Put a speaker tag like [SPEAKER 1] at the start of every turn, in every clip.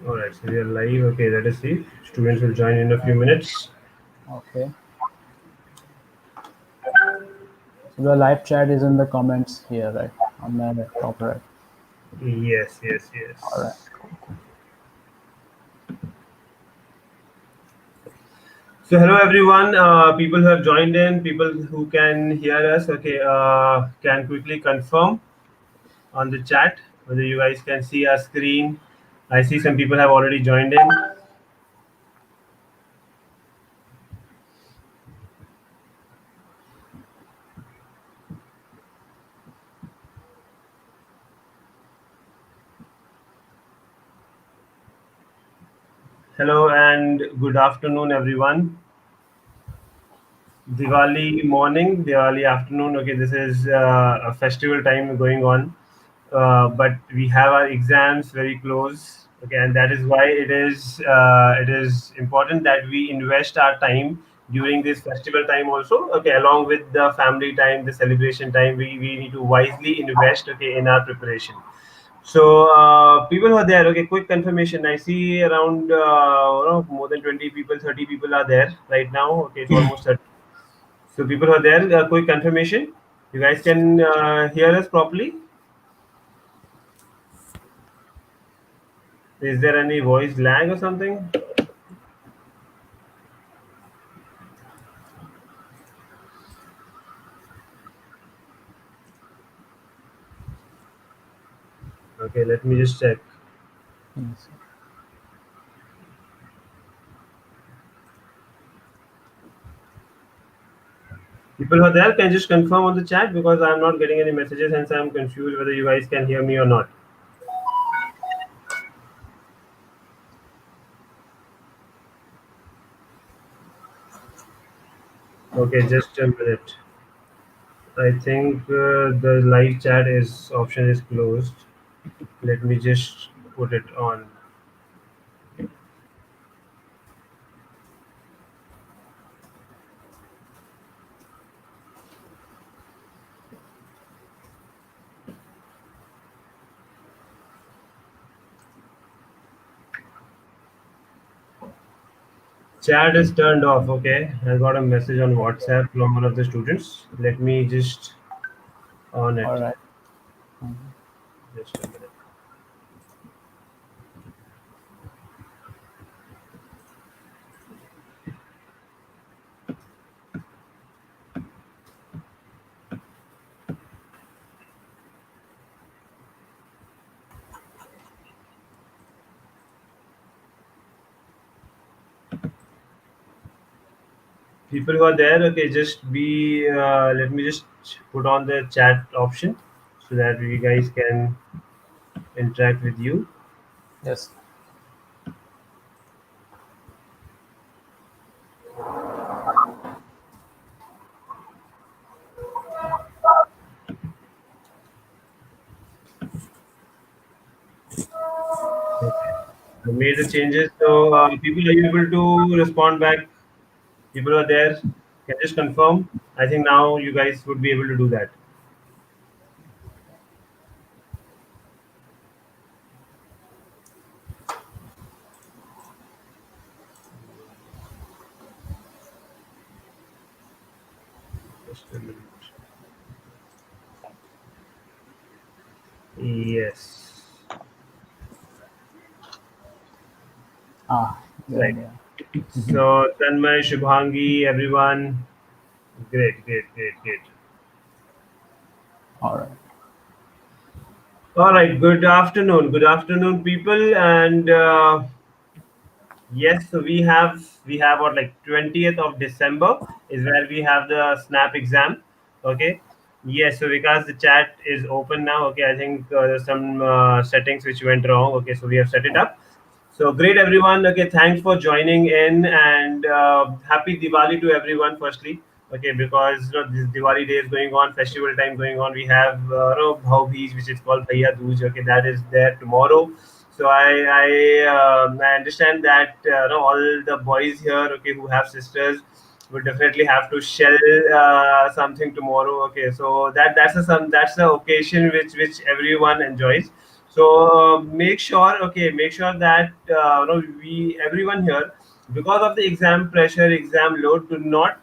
[SPEAKER 1] All right, so we are live. Okay, let us see. Students will join in a few minutes.
[SPEAKER 2] Okay. So the live chat is in the comments here, right? On the top right.
[SPEAKER 1] Yes, yes,
[SPEAKER 2] All right.
[SPEAKER 1] yes. So hello everyone. People who have joined in, people who can hear us. Okay, can quickly confirm on the chat whether you guys can see our screen. I see some people have already joined in. Hello and good afternoon, everyone. Diwali morning, Diwali afternoon. Okay, this is a festival time going on, but we have our exams very close. Okay, and that is why it is important that we invest our time during this festival time also. Okay, along with the family time, the celebration time, we need to wisely invest. Okay, in our preparation. So people who are there, okay, quick confirmation. I see around more than 20 people, 30 people are there right now. Okay, it's almost 30. So people who are there, quick confirmation. You guys can hear us properly. Is there any voice lag or something? Okay, let me just check.
[SPEAKER 2] Yes.
[SPEAKER 1] People who are there can just confirm on the chat because I'm not getting any messages, hence I'm confused whether you guys can hear me or not. Okay, just a minute. I think the live chat is option is closed. Let me just put it on. Chat is turned off. Okay, I got a message on WhatsApp from one of the students. Let me just on it.
[SPEAKER 2] All right. Mhm.
[SPEAKER 1] Just a minute. People who are there, okay, just be. Let me just put on the chat option so that you guys can interact with you.
[SPEAKER 2] Yes.
[SPEAKER 1] Okay. I made the changes. So people are able to respond back. People are there. Can just confirm. I think now you guys would be able to do that. Just a minute. Yes.
[SPEAKER 2] Ah, good.
[SPEAKER 1] Right.
[SPEAKER 2] Yeah.
[SPEAKER 1] So Tanmay, Shubhangi, everyone. Great, great, great, great.
[SPEAKER 2] All right.
[SPEAKER 1] All right. Good afternoon. Good afternoon, people. And yes, so we have what like 20th of December is where we have the snap exam. Okay. Yes, so because the chat is open now, okay, I think there's some settings which went wrong. Okay, so we have set it up. So great, everyone. Okay, thanks for joining in and happy Diwali to everyone. Firstly, okay, because this Diwali day is going on, festival time going on. We have Bhau Beach, which is called Bhaiya Dooj. Okay, that is there tomorrow. So I understand that all the boys here, okay, who have sisters, would definitely have to shell something tomorrow. Okay, so that's the occasion which everyone enjoys. So make sure that we everyone here, because of the exam pressure, exam load, do not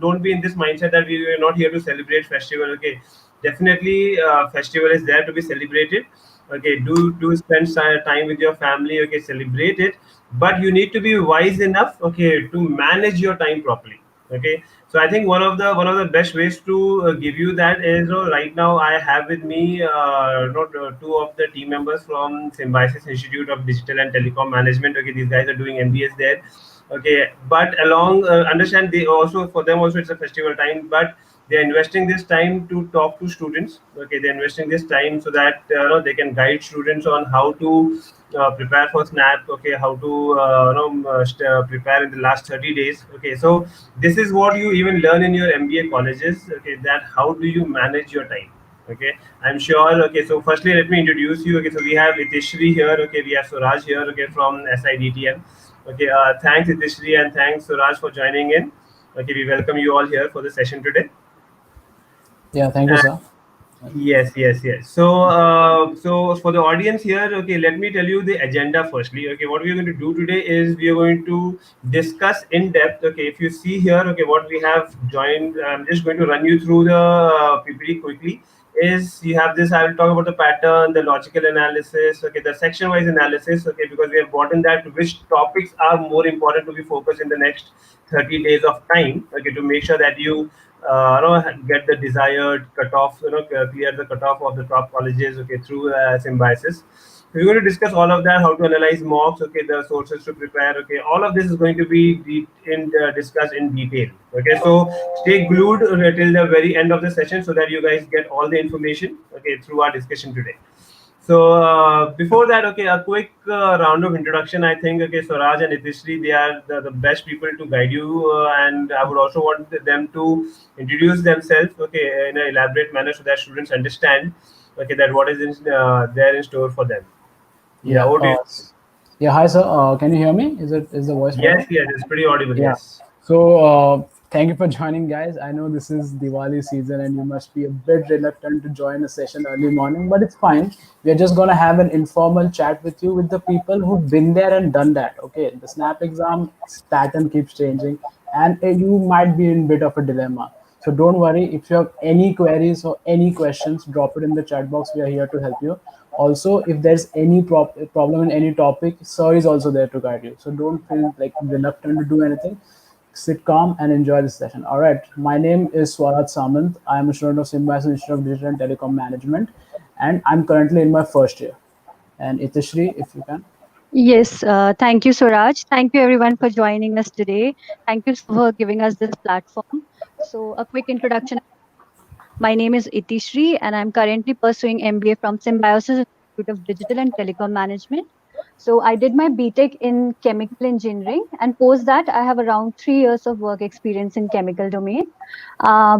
[SPEAKER 1] don't be in this mindset that we are not here to celebrate festival. Okay, definitely festival is there to be celebrated. Okay, do spend time with your family. Okay, celebrate it, but you need to be wise enough, okay, to manage your time properly. Okay, so I think one of the best ways to give you that is, right now I have with me two of the team members from Symbiosis Institute of Digital and Telecom Management. Okay, these guys are doing MBAs there. Okay, but along understand, they also, for them also, it's a festival time, but they're investing this time to talk to students. Okay, they're investing this time so that they can guide students on how to prepare for snap. Okay, how to prepare in the last 30 days. Okay, so this is what you even learn in your MBA colleges. Okay, that how do you manage your time. Okay, I'm sure. Okay, so firstly let me introduce you. Okay, so we have Itishri here. Okay, we have Suraj here. Okay, from SIDTM. Okay, thanks Itishri and thanks Suraj for joining in. Okay, we welcome you all here for the session today.
[SPEAKER 2] Yeah, thank you, sir.
[SPEAKER 1] Yes, yes, yes. So, for the audience here, okay, let me tell you the agenda firstly. Okay, what we are going to do today is we are going to discuss in depth. Okay, if you see here, okay, what we have joined, I'm just going to run you through the PPT quickly. Is you have this? I will talk about the pattern, the logical analysis. Okay, the section-wise analysis. Okay, because we have gotten that which topics are more important to be focused in the next 30 days of time. Okay, to make sure that you get the desired cutoff, clear the cutoff of the top colleges, okay, through Symbiosis. So we're going to discuss all of that, how to analyze mocks, okay, the sources to prepare, okay, all of this is going to be discussed in detail. Okay, so stay glued till the very end of the session so that you guys get all the information, okay, through our discussion today. So before that, okay, a quick round of introduction. I think, okay, Swaraj and Nitishri, they are the best people to guide you, and I would also want them to introduce themselves, okay, in an elaborate manner so that students understand, okay, that what is there in store for them. Yeah,
[SPEAKER 2] Yeah.
[SPEAKER 1] over to you.
[SPEAKER 2] Yeah. Hi, sir. Can you hear me? Is the voice
[SPEAKER 1] Yes,
[SPEAKER 2] audible?
[SPEAKER 1] yes, it's pretty audible.
[SPEAKER 2] Yeah.
[SPEAKER 1] Yes.
[SPEAKER 2] So, thank you for joining, guys. I know this is Diwali season and you must be a bit reluctant to join a session early morning, but it's fine. We're just going to have an informal chat with you with the people who've been there and done that. Okay. The SNAP exam pattern keeps changing and you might be in a bit of a dilemma. So, don't worry. If you have any queries or any questions, drop it in the chat box. We are here to help you. Also, if there's any problem in any topic, sir is also there to guide you. So don't feel like reluctant to do anything. Sit calm and enjoy this session. All right. My name is Swaraj Samant. I am a student of Symbiosis Institute of Digital and Telecom Management, and I'm currently in my first year. And Itishri, if you can.
[SPEAKER 3] Yes, thank you, Suraj. Thank you, everyone, for joining us today. Thank you for giving us this platform. So, a quick introduction. My name is Itishri, and I'm currently pursuing MBA from Symbiosis Institute of Digital and Telecom Management. So, I did my BTech in chemical engineering, and post that, I have around 3 years of work experience in chemical domain.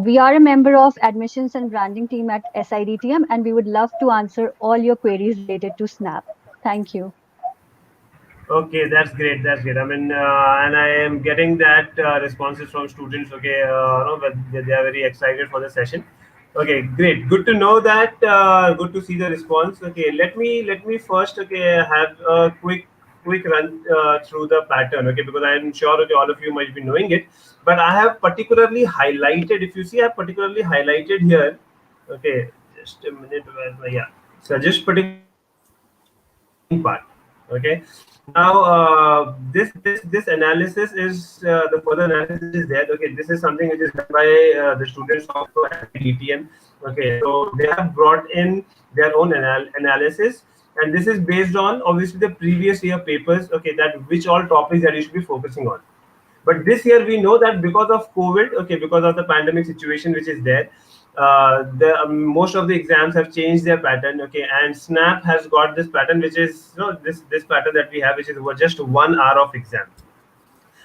[SPEAKER 3] We are a member of admissions and branding team at SIDTM, and we would love to answer all your queries related to Snap. Thank you.
[SPEAKER 1] Okay, that's great. That's great. I mean, and I am getting that responses from students. Okay, but they are very excited for the session. Okay, great. Good to know that. Good to see the response. Okay, let me first, okay, have a quick run through the pattern. Okay, because I'm sure, okay, all of you might be knowing it, but I have particularly highlighted. If you see, I have particularly highlighted here. Okay, just a minute. Yeah. So just particularly highlighted the main part. Okay, now this analysis is the further analysis is there. Okay, this is something which is done by the students of SIDTM. Okay, so they have brought in their own analysis, and this is based on obviously the previous year papers. Okay, that which all topics that you should be focusing on. But this year we know that because of COVID, okay, because of the pandemic situation which is there, the most of the exams have changed their pattern. Okay, and Snap has got this pattern, which is, this pattern that we have, which is just 1 hour of exam.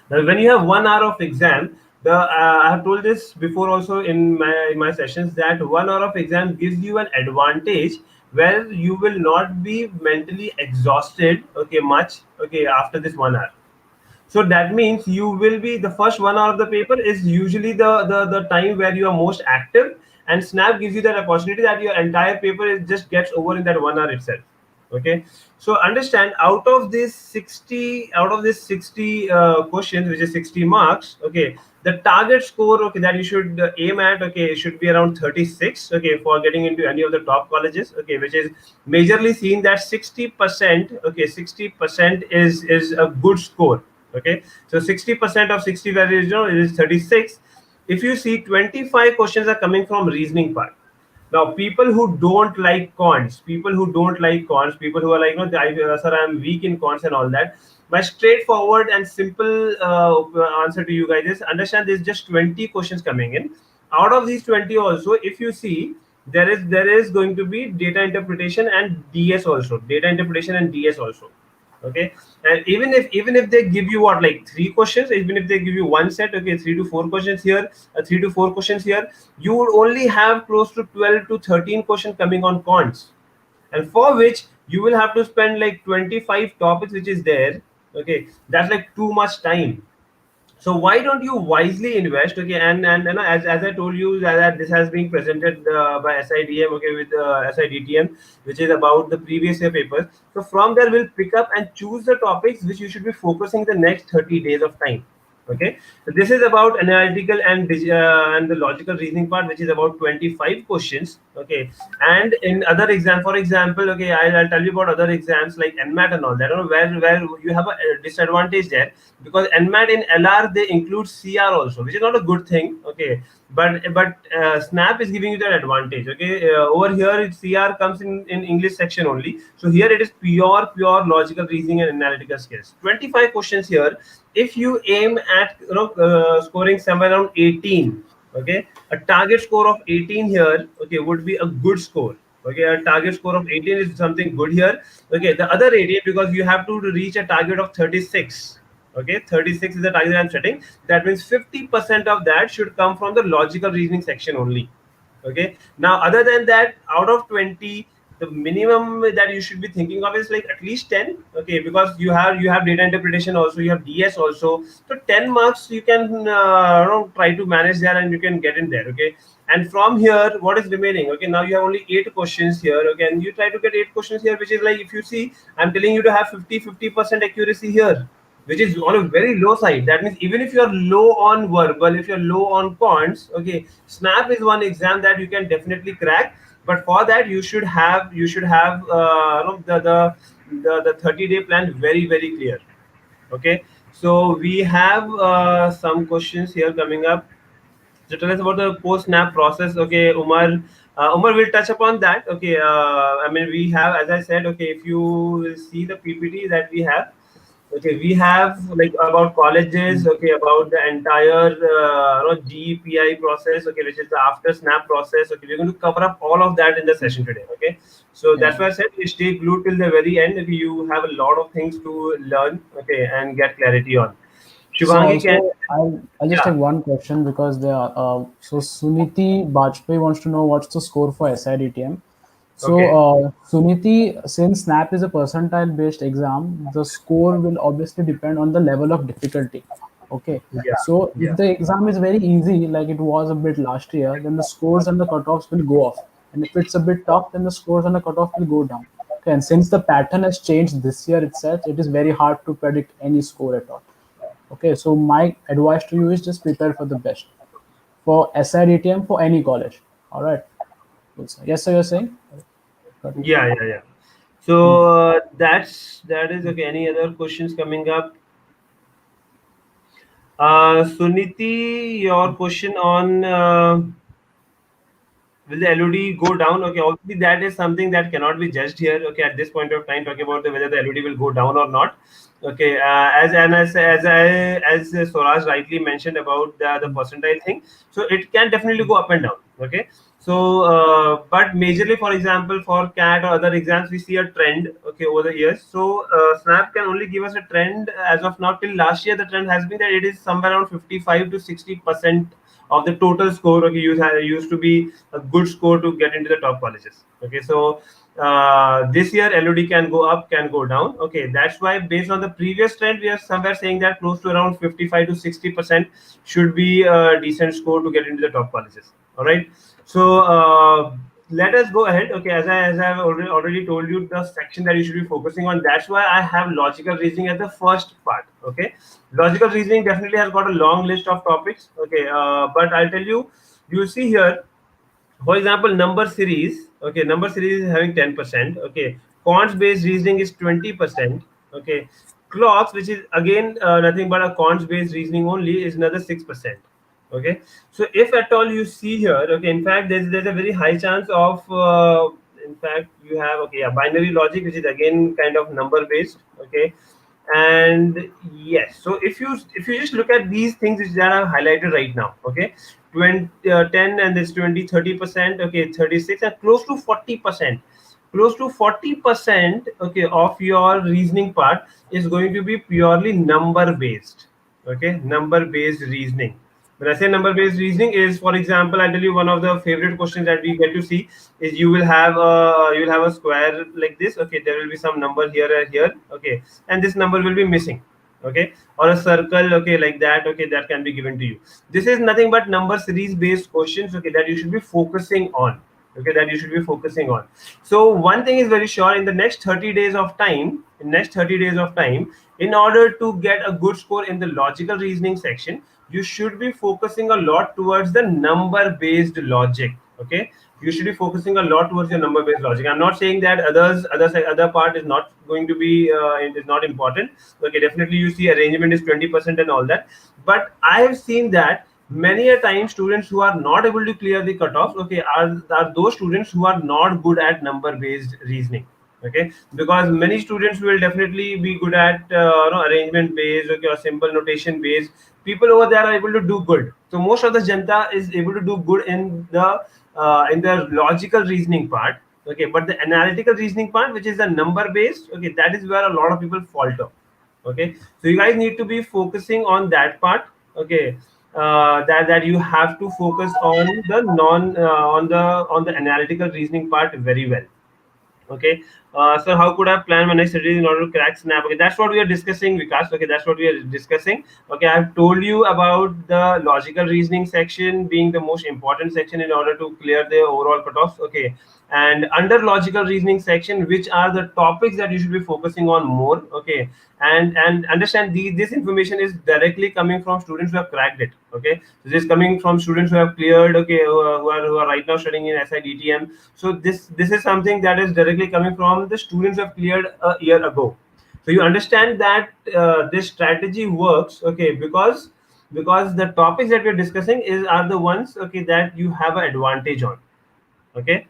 [SPEAKER 1] Now, when you have 1 hour of exam, the I have told this before also in my sessions that 1 hour of exam gives you an advantage where you will not be mentally exhausted. Okay, much. Okay, after this 1 hour, so that means you will be the first 1 hour of the paper is usually the time where you are most active, and Snap gives you that opportunity that your entire paper just gets over in that 1 hour itself. Okay, so understand, out of this 60 questions, which is 60 marks, okay, the target score, okay, that you should aim at, okay, should be around 36, okay, for getting into any of the top colleges, okay, which is majorly seen that 60%, okay, 60% is a good score. Okay, so 60% of 60 value, it is 36. If you see, 25 questions are coming from reasoning part. Now, people who are like, sir, I'm weak in cons and all that. My straightforward and simple answer to you guys is, understand there's just 20 questions coming in. Out of these 20 also, if you see, there is going to be data interpretation and DS also. Data interpretation and DS also. Okay, and even if they give you what, like three questions, even if they give you one set, okay, 3 to 4 questions here, 3 to 4 questions here, you would only have close to 12 to 13 questions coming on cons, and for which you will have to spend like 25 topics which is there. Okay, that's like too much time. So why don't you wisely invest? Okay, and as I told you, that this has been presented by SIDM, okay, with SIDTM, which is about the previous year papers. So from there, we'll pick up and choose the topics which you should be focusing the next 30 days of time. Okay, so this is about analytical and the logical reasoning part, which is about 25 questions. Okay, and in other exam, for example, okay, I'll tell you about other exams like NMAT and all that, where you have a disadvantage there, because NMAT in LR they include CR also, which is not a good thing. Okay, but Snap is giving you that advantage. Okay, over here CR comes in English section only. So here it is pure logical reasoning and analytical skills. 25 questions here. If you aim at scoring somewhere around 18, okay, a target score of 18 here, okay, would be a good score. Okay, a target score of 18 is something good here. Okay, the other 18, because you have to reach a target of 36. Okay, 36 is the target I'm setting. That means 50% of that should come from the logical reasoning section only. Okay, now other than that, out of 20, the minimum that you should be thinking of is like at least 10. Okay, because you have data interpretation also, you have DS also. So 10 marks you can try to manage there, and you can get in there. Okay, and from here, what is remaining? Okay, now you have only 8 questions here. Okay, and you try to get 8 questions here, which is like, if you see, I'm telling you to have 50% accuracy here, which is on a very low side. That means even if you're low on verbal, if you're low on cons, okay, Snap is one exam that you can definitely crack. But for that, you should have the 30-day plan very clear. Okay, so we have some questions here coming up. So tell us about the post snap process. Okay, Umar. Umar will touch upon that. Okay, I mean, we have, as I said, okay, if you see the PPT that we have, okay, we have like about colleges, okay, about the entire GEPI process, okay, which is the after snap process. Okay, we're going to cover up all of that in the session today. Okay, so that's
[SPEAKER 2] Yeah.
[SPEAKER 1] why I said we stay glued till the very end. Okay, you have a lot of things to learn, okay, and get clarity on.
[SPEAKER 2] So
[SPEAKER 1] Shubhangi can,
[SPEAKER 2] also, I'll just
[SPEAKER 1] yeah,
[SPEAKER 2] take one question because they are. So Suniti Bajpayee wants to know what's the score for SIDTM. So
[SPEAKER 1] okay,
[SPEAKER 2] Suniti, since SNAP is a percentile based exam, the score will obviously depend on the level of difficulty. Okay.
[SPEAKER 1] yeah,
[SPEAKER 2] So if
[SPEAKER 1] yeah.
[SPEAKER 2] the exam is very easy, like it was a bit last year, then the scores and the cutoffs will go off. And if it's a bit tough, then the scores and the cutoff will go down. Okay. And since the pattern has changed this year itself, it is very hard to predict any score at all. Okay, so my advice to you is just prepare for the best for SIDTM for any college. All right. Cool, sir. Yes, sir. You're saying? Got it.
[SPEAKER 1] Yeah. So
[SPEAKER 2] Hmm.
[SPEAKER 1] that is okay. Any other questions coming up? Suniti, your question on will the LOD go down? Okay, obviously that is something that cannot be judged here. Okay, at this point of time, talking about whether the LOD will go down or not. Okay, as Swaraj rightly mentioned about the percentile thing, so it can definitely go up and down. Okay, so but majorly, for example, for CAT or other exams, we see a trend. Okay, over the years. So Snap can only give us a trend as of now. Till last year, the trend has been that it is somewhere around 55 to 60% of the total score. Okay, used to be a good score to get into the top colleges. Okay, so this year LOD can go up, can go down. Okay, that's why based on the previous trend, we are somewhere saying that close to around 55 to 60% should be a decent score to get into the top colleges. All right, so let us go ahead. Okay, as I've already told you the section that you should be focusing on. That's why I have logical reasoning as the first part. Okay, logical reasoning definitely has got a long list of topics. Okay, but I'll tell you. You see here, for example, number series. Okay, number series is having 10%. Okay, quants based reasoning is 20%. Okay, clocks, which is again nothing but a quants based reasoning only, is another 6%. Okay, so if at all you see here, okay, in fact there's a very high chance of in fact you have, okay, yeah, binary logic, which is again kind of number based. Okay, and yes, so if you just look at these things which that are highlighted right now. Okay, 20 10 and this 20, 30%. Okay, 36 and close to 40%, close to 40%. Okay, of your reasoning part is going to be purely number based. Okay, number based reasoning. When I say number based reasoning is, for example, I'll tell you one of the favorite questions that we get to see is you will have a square like this. Okay, there will be some number here and here. Okay, and this number will be missing. Okay, or a circle. Okay, like that. Okay, that can be given to you. This is nothing but number series based questions. Okay, that you should be focusing on. Okay, that you should be focusing on. So one thing is very sure, in the next 30 days of time, in order to get a good score in the logical reasoning section, you should be focusing a lot towards the number based logic. Okay, you should be focusing a lot towards your number based logic. I'm not saying that other part is not going to be it is not important. Okay, definitely you see arrangement is 20% and all that, but I have seen that many a time students who are not able to clear the cutoffs, okay, are those students who are not good at number based reasoning. Okay, because many students will definitely be good at arrangement based, okay, or simple notation based. People over there are able to do good. So most of the janta is able to do good in the logical reasoning part. Okay, but the analytical reasoning part, which is the number based, okay, that is where a lot of people falter. Okay, so you guys need to be focusing on that part. Okay, that you have to focus on the non on the analytical reasoning part very well. Okay, so how could I plan my next strategy in order to crack snap? Okay, that's what we are discussing, Vikas. Okay, that's what we are discussing. Okay, I've told you about the logical reasoning section being the most important section in order to clear the overall cutoffs. Okay, and under logical reasoning section, which are the topics that you should be focusing on more. Okay, and understand this information is directly coming from students who have cracked it. Okay, so this is coming from students who have cleared. Okay, who are right now studying in SIDTM. So this is something that is directly coming from the students who have cleared a year ago. So you understand that this strategy works. Okay, because the topics that we're discussing is are the ones, okay, that you have an advantage on. Okay,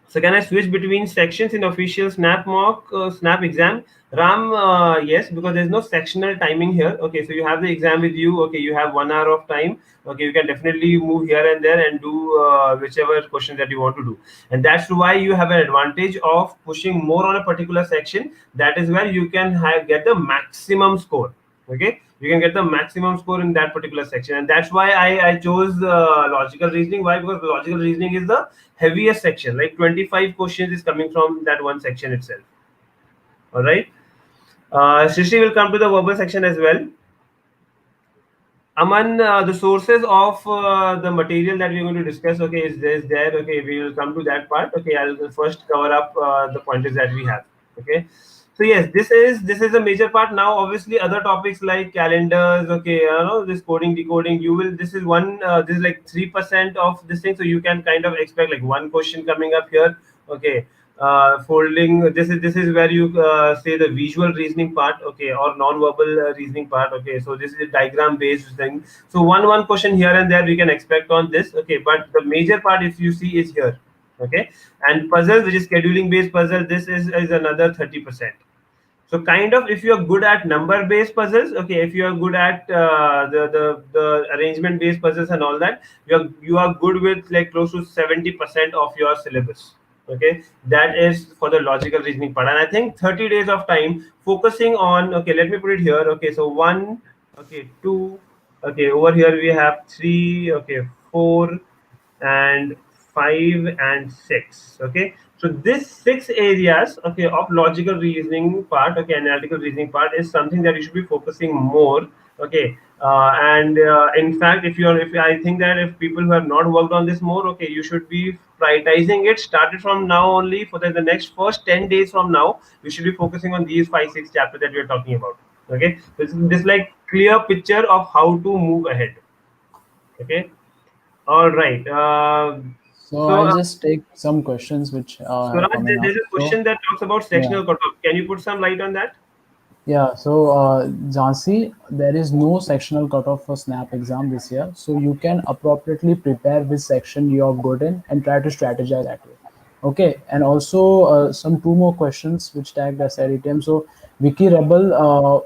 [SPEAKER 1] so can I switch between sections in official Snap mock, Snap exam? Ram, yes, because there's no sectional timing here. Okay, so you have the exam with you. Okay, you have 1 hour of time. Okay, you can definitely move here and there and do whichever question that you want to do. And that's why you have an advantage of pushing more on a particular section. That is where you can get the maximum score. Okay, you can get the maximum score in that particular section, and that's why I chose logical reasoning. Why? Because logical reasoning is the heaviest section, like 25 questions is coming from that one section itself. All right, Srishi will come to the verbal section as well. Aman, the sources of the material that we're going to discuss, okay, is there. Okay, we will come to that part. Okay, I'll first cover up the pointers that we have. Okay, so yes, this is a major part. Now obviously other topics like calendars, okay, this coding decoding, you will, this is one, this is like 3% of this thing, so you can kind of expect like one question coming up here. Okay, folding, this is where you say the visual reasoning part, okay, or non-verbal reasoning part. Okay, so this is a diagram based thing, so one question here and there we can expect on this. Okay, but the major part, if you see, is here. Okay, and puzzles, which is scheduling based puzzle, this is another 30%. So kind of, if you are good at number based puzzles, okay, if you are good at the arrangement based puzzles and all that, you are good with like close to 70% of your syllabus. Okay, that is for the logical reasoning part, and I think 30 days of time focusing on, okay, let me put it here. Okay, so one, okay, two, okay, over here we have three, okay, four, and 5 and 6. Okay, so this 6 areas, okay, of logical reasoning part, okay, analytical reasoning part, is something that you should be focusing more. Okay. And in fact, if I think that if people who have not worked on this more, okay, you should be prioritizing it. Started from now only for the next first 10 days from now. You should be focusing on these 5 6 chapters that we are talking about. Okay, this like clear picture of how to move ahead. Okay, all right.
[SPEAKER 2] So
[SPEAKER 1] So
[SPEAKER 2] I'll just take some questions which are
[SPEAKER 1] Suraj,
[SPEAKER 2] coming up.
[SPEAKER 1] there's a
[SPEAKER 2] So
[SPEAKER 1] question that talks about
[SPEAKER 2] yeah.
[SPEAKER 1] sectional cutoff. Can you put some light on that?
[SPEAKER 2] Yeah, so Jhansi, there is no sectional cutoff for SNAP exam this year, so you can appropriately prepare which section you are good in and try to strategize that way. Okay, and also some two more questions which tagged SIDTM. So Vicky Rebel,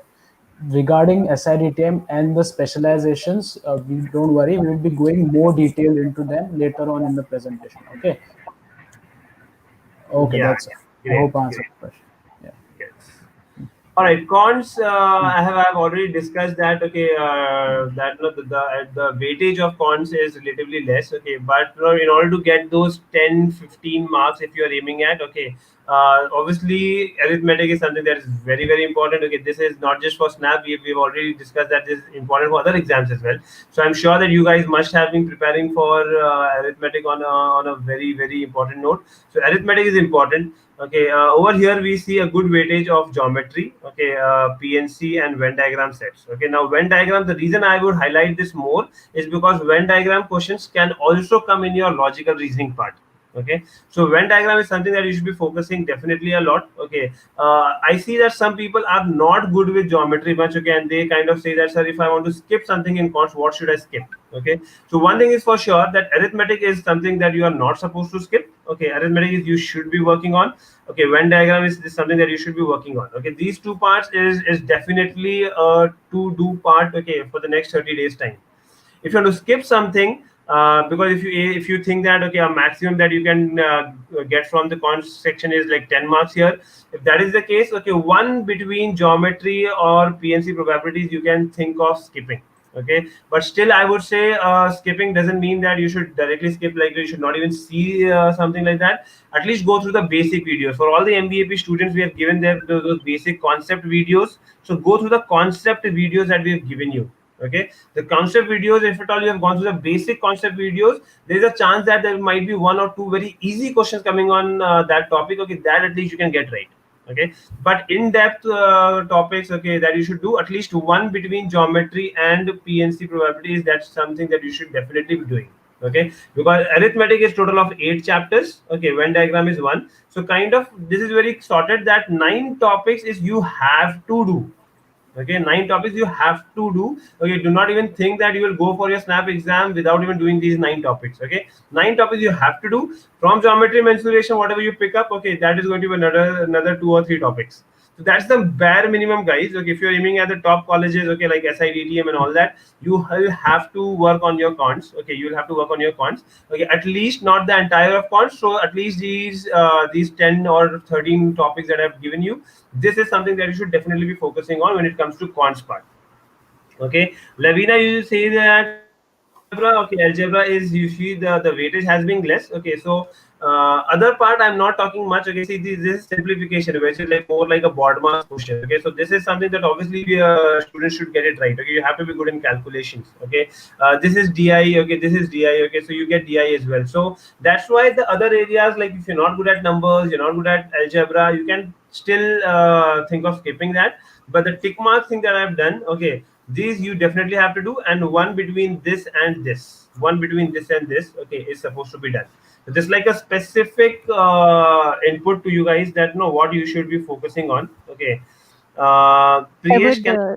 [SPEAKER 2] regarding SIDTM and the specializations, we don't worry, we will be going more detail into them later on in the presentation. Okay, okay,
[SPEAKER 1] Yeah,
[SPEAKER 2] that's all. I
[SPEAKER 1] great,
[SPEAKER 2] hope I answered
[SPEAKER 1] great.
[SPEAKER 2] the question. Yeah.
[SPEAKER 1] Yes. All right, cons. I've already discussed that. Okay, that no, the weightage of cons is relatively less. Okay, but in order to get those 10, 15 marks, if you are aiming at, okay, obviously arithmetic is something that is very very important. Okay, this is not just for SNAP. We've already discussed that this is important for other exams as well. So I'm sure that you guys must have been preparing for arithmetic on a very very important note. So arithmetic is important. Okay, over here we see a good weightage of geometry, okay, PNC and Venn diagram sets. Okay, now Venn diagram, the reason I would highlight this more is because Venn diagram questions can also come in your logical reasoning part. Okay, so Venn diagram is something that you should be focusing definitely a lot. Okay, I see that some people are not good with geometry much. Okay, and they kind of say that, sir, if I want to skip something in cons, what should I skip? Okay, so one thing is for sure that arithmetic is something that you are not supposed to skip. Okay, arithmetic is you should be working on. Okay, Venn diagram is something that you should be working on. Okay, these two parts is definitely a to do part. Okay, for the next 30 days time. If you want to skip something, because if you think that okay, a maximum that you can get from the cons section is like 10 marks here. If that is the case, okay, one between geometry or PNC probabilities you can think of skipping. Okay, but still I would say skipping doesn't mean that you should directly skip, like you should not even see something like that. At least go through the basic videos. For all the MBAP students, we have given them those basic concept videos. So go through the concept videos that we have given you. Okay, the concept videos, if at all you have gone through the basic concept videos, there is a chance that there might be one or two very easy questions coming on that topic. Okay, that at least you can get right. Okay, but in-depth topics, okay, that you should do at least one between geometry and PNC probabilities. That's something that you should definitely be doing. Okay, because arithmetic is total of 8 chapters. Okay, Venn diagram is one. So kind of this is very sorted that 9 topics is you have to do. Okay, 9 topics you have to do. Okay, do not even think that you will go for your snap exam without even doing these 9 topics. Okay, 9 topics you have to do. From geometry, mensuration, whatever you pick up, okay, that is going to be another 2 or 3 topics. So that's the bare minimum, guys. Okay, if you're aiming at the top colleges, okay, like SIDTM and all that, you will have to work on your cons. Okay, you will have to work on your cons. Okay, at least not the entire of cons. So at least these 10 or 13 topics that I've given you, this is something that you should definitely be focusing on when it comes to cons part. Okay, Lavina, you say that algebra. Okay, algebra is usually the weightage has been less. Okay, so other part I'm not talking much. Okay, see this is simplification, which is like more like a board marks question. Okay, so this is something that obviously students should get it right. Okay, you have to be good in calculations. Okay, this is DI. Okay, this is DI. Okay, so you get DI as well. So that's why the other areas, like if you're not good at numbers, you're not good at algebra, you can still think of skipping that. But the tick mark thing that I've done, okay, these you definitely have to do, and one between this and this, one between this and this, okay, is supposed to be done. So just like a specific input to you guys that know what you should be focusing on. Okay,
[SPEAKER 3] I
[SPEAKER 1] Priyesh,
[SPEAKER 3] would
[SPEAKER 1] can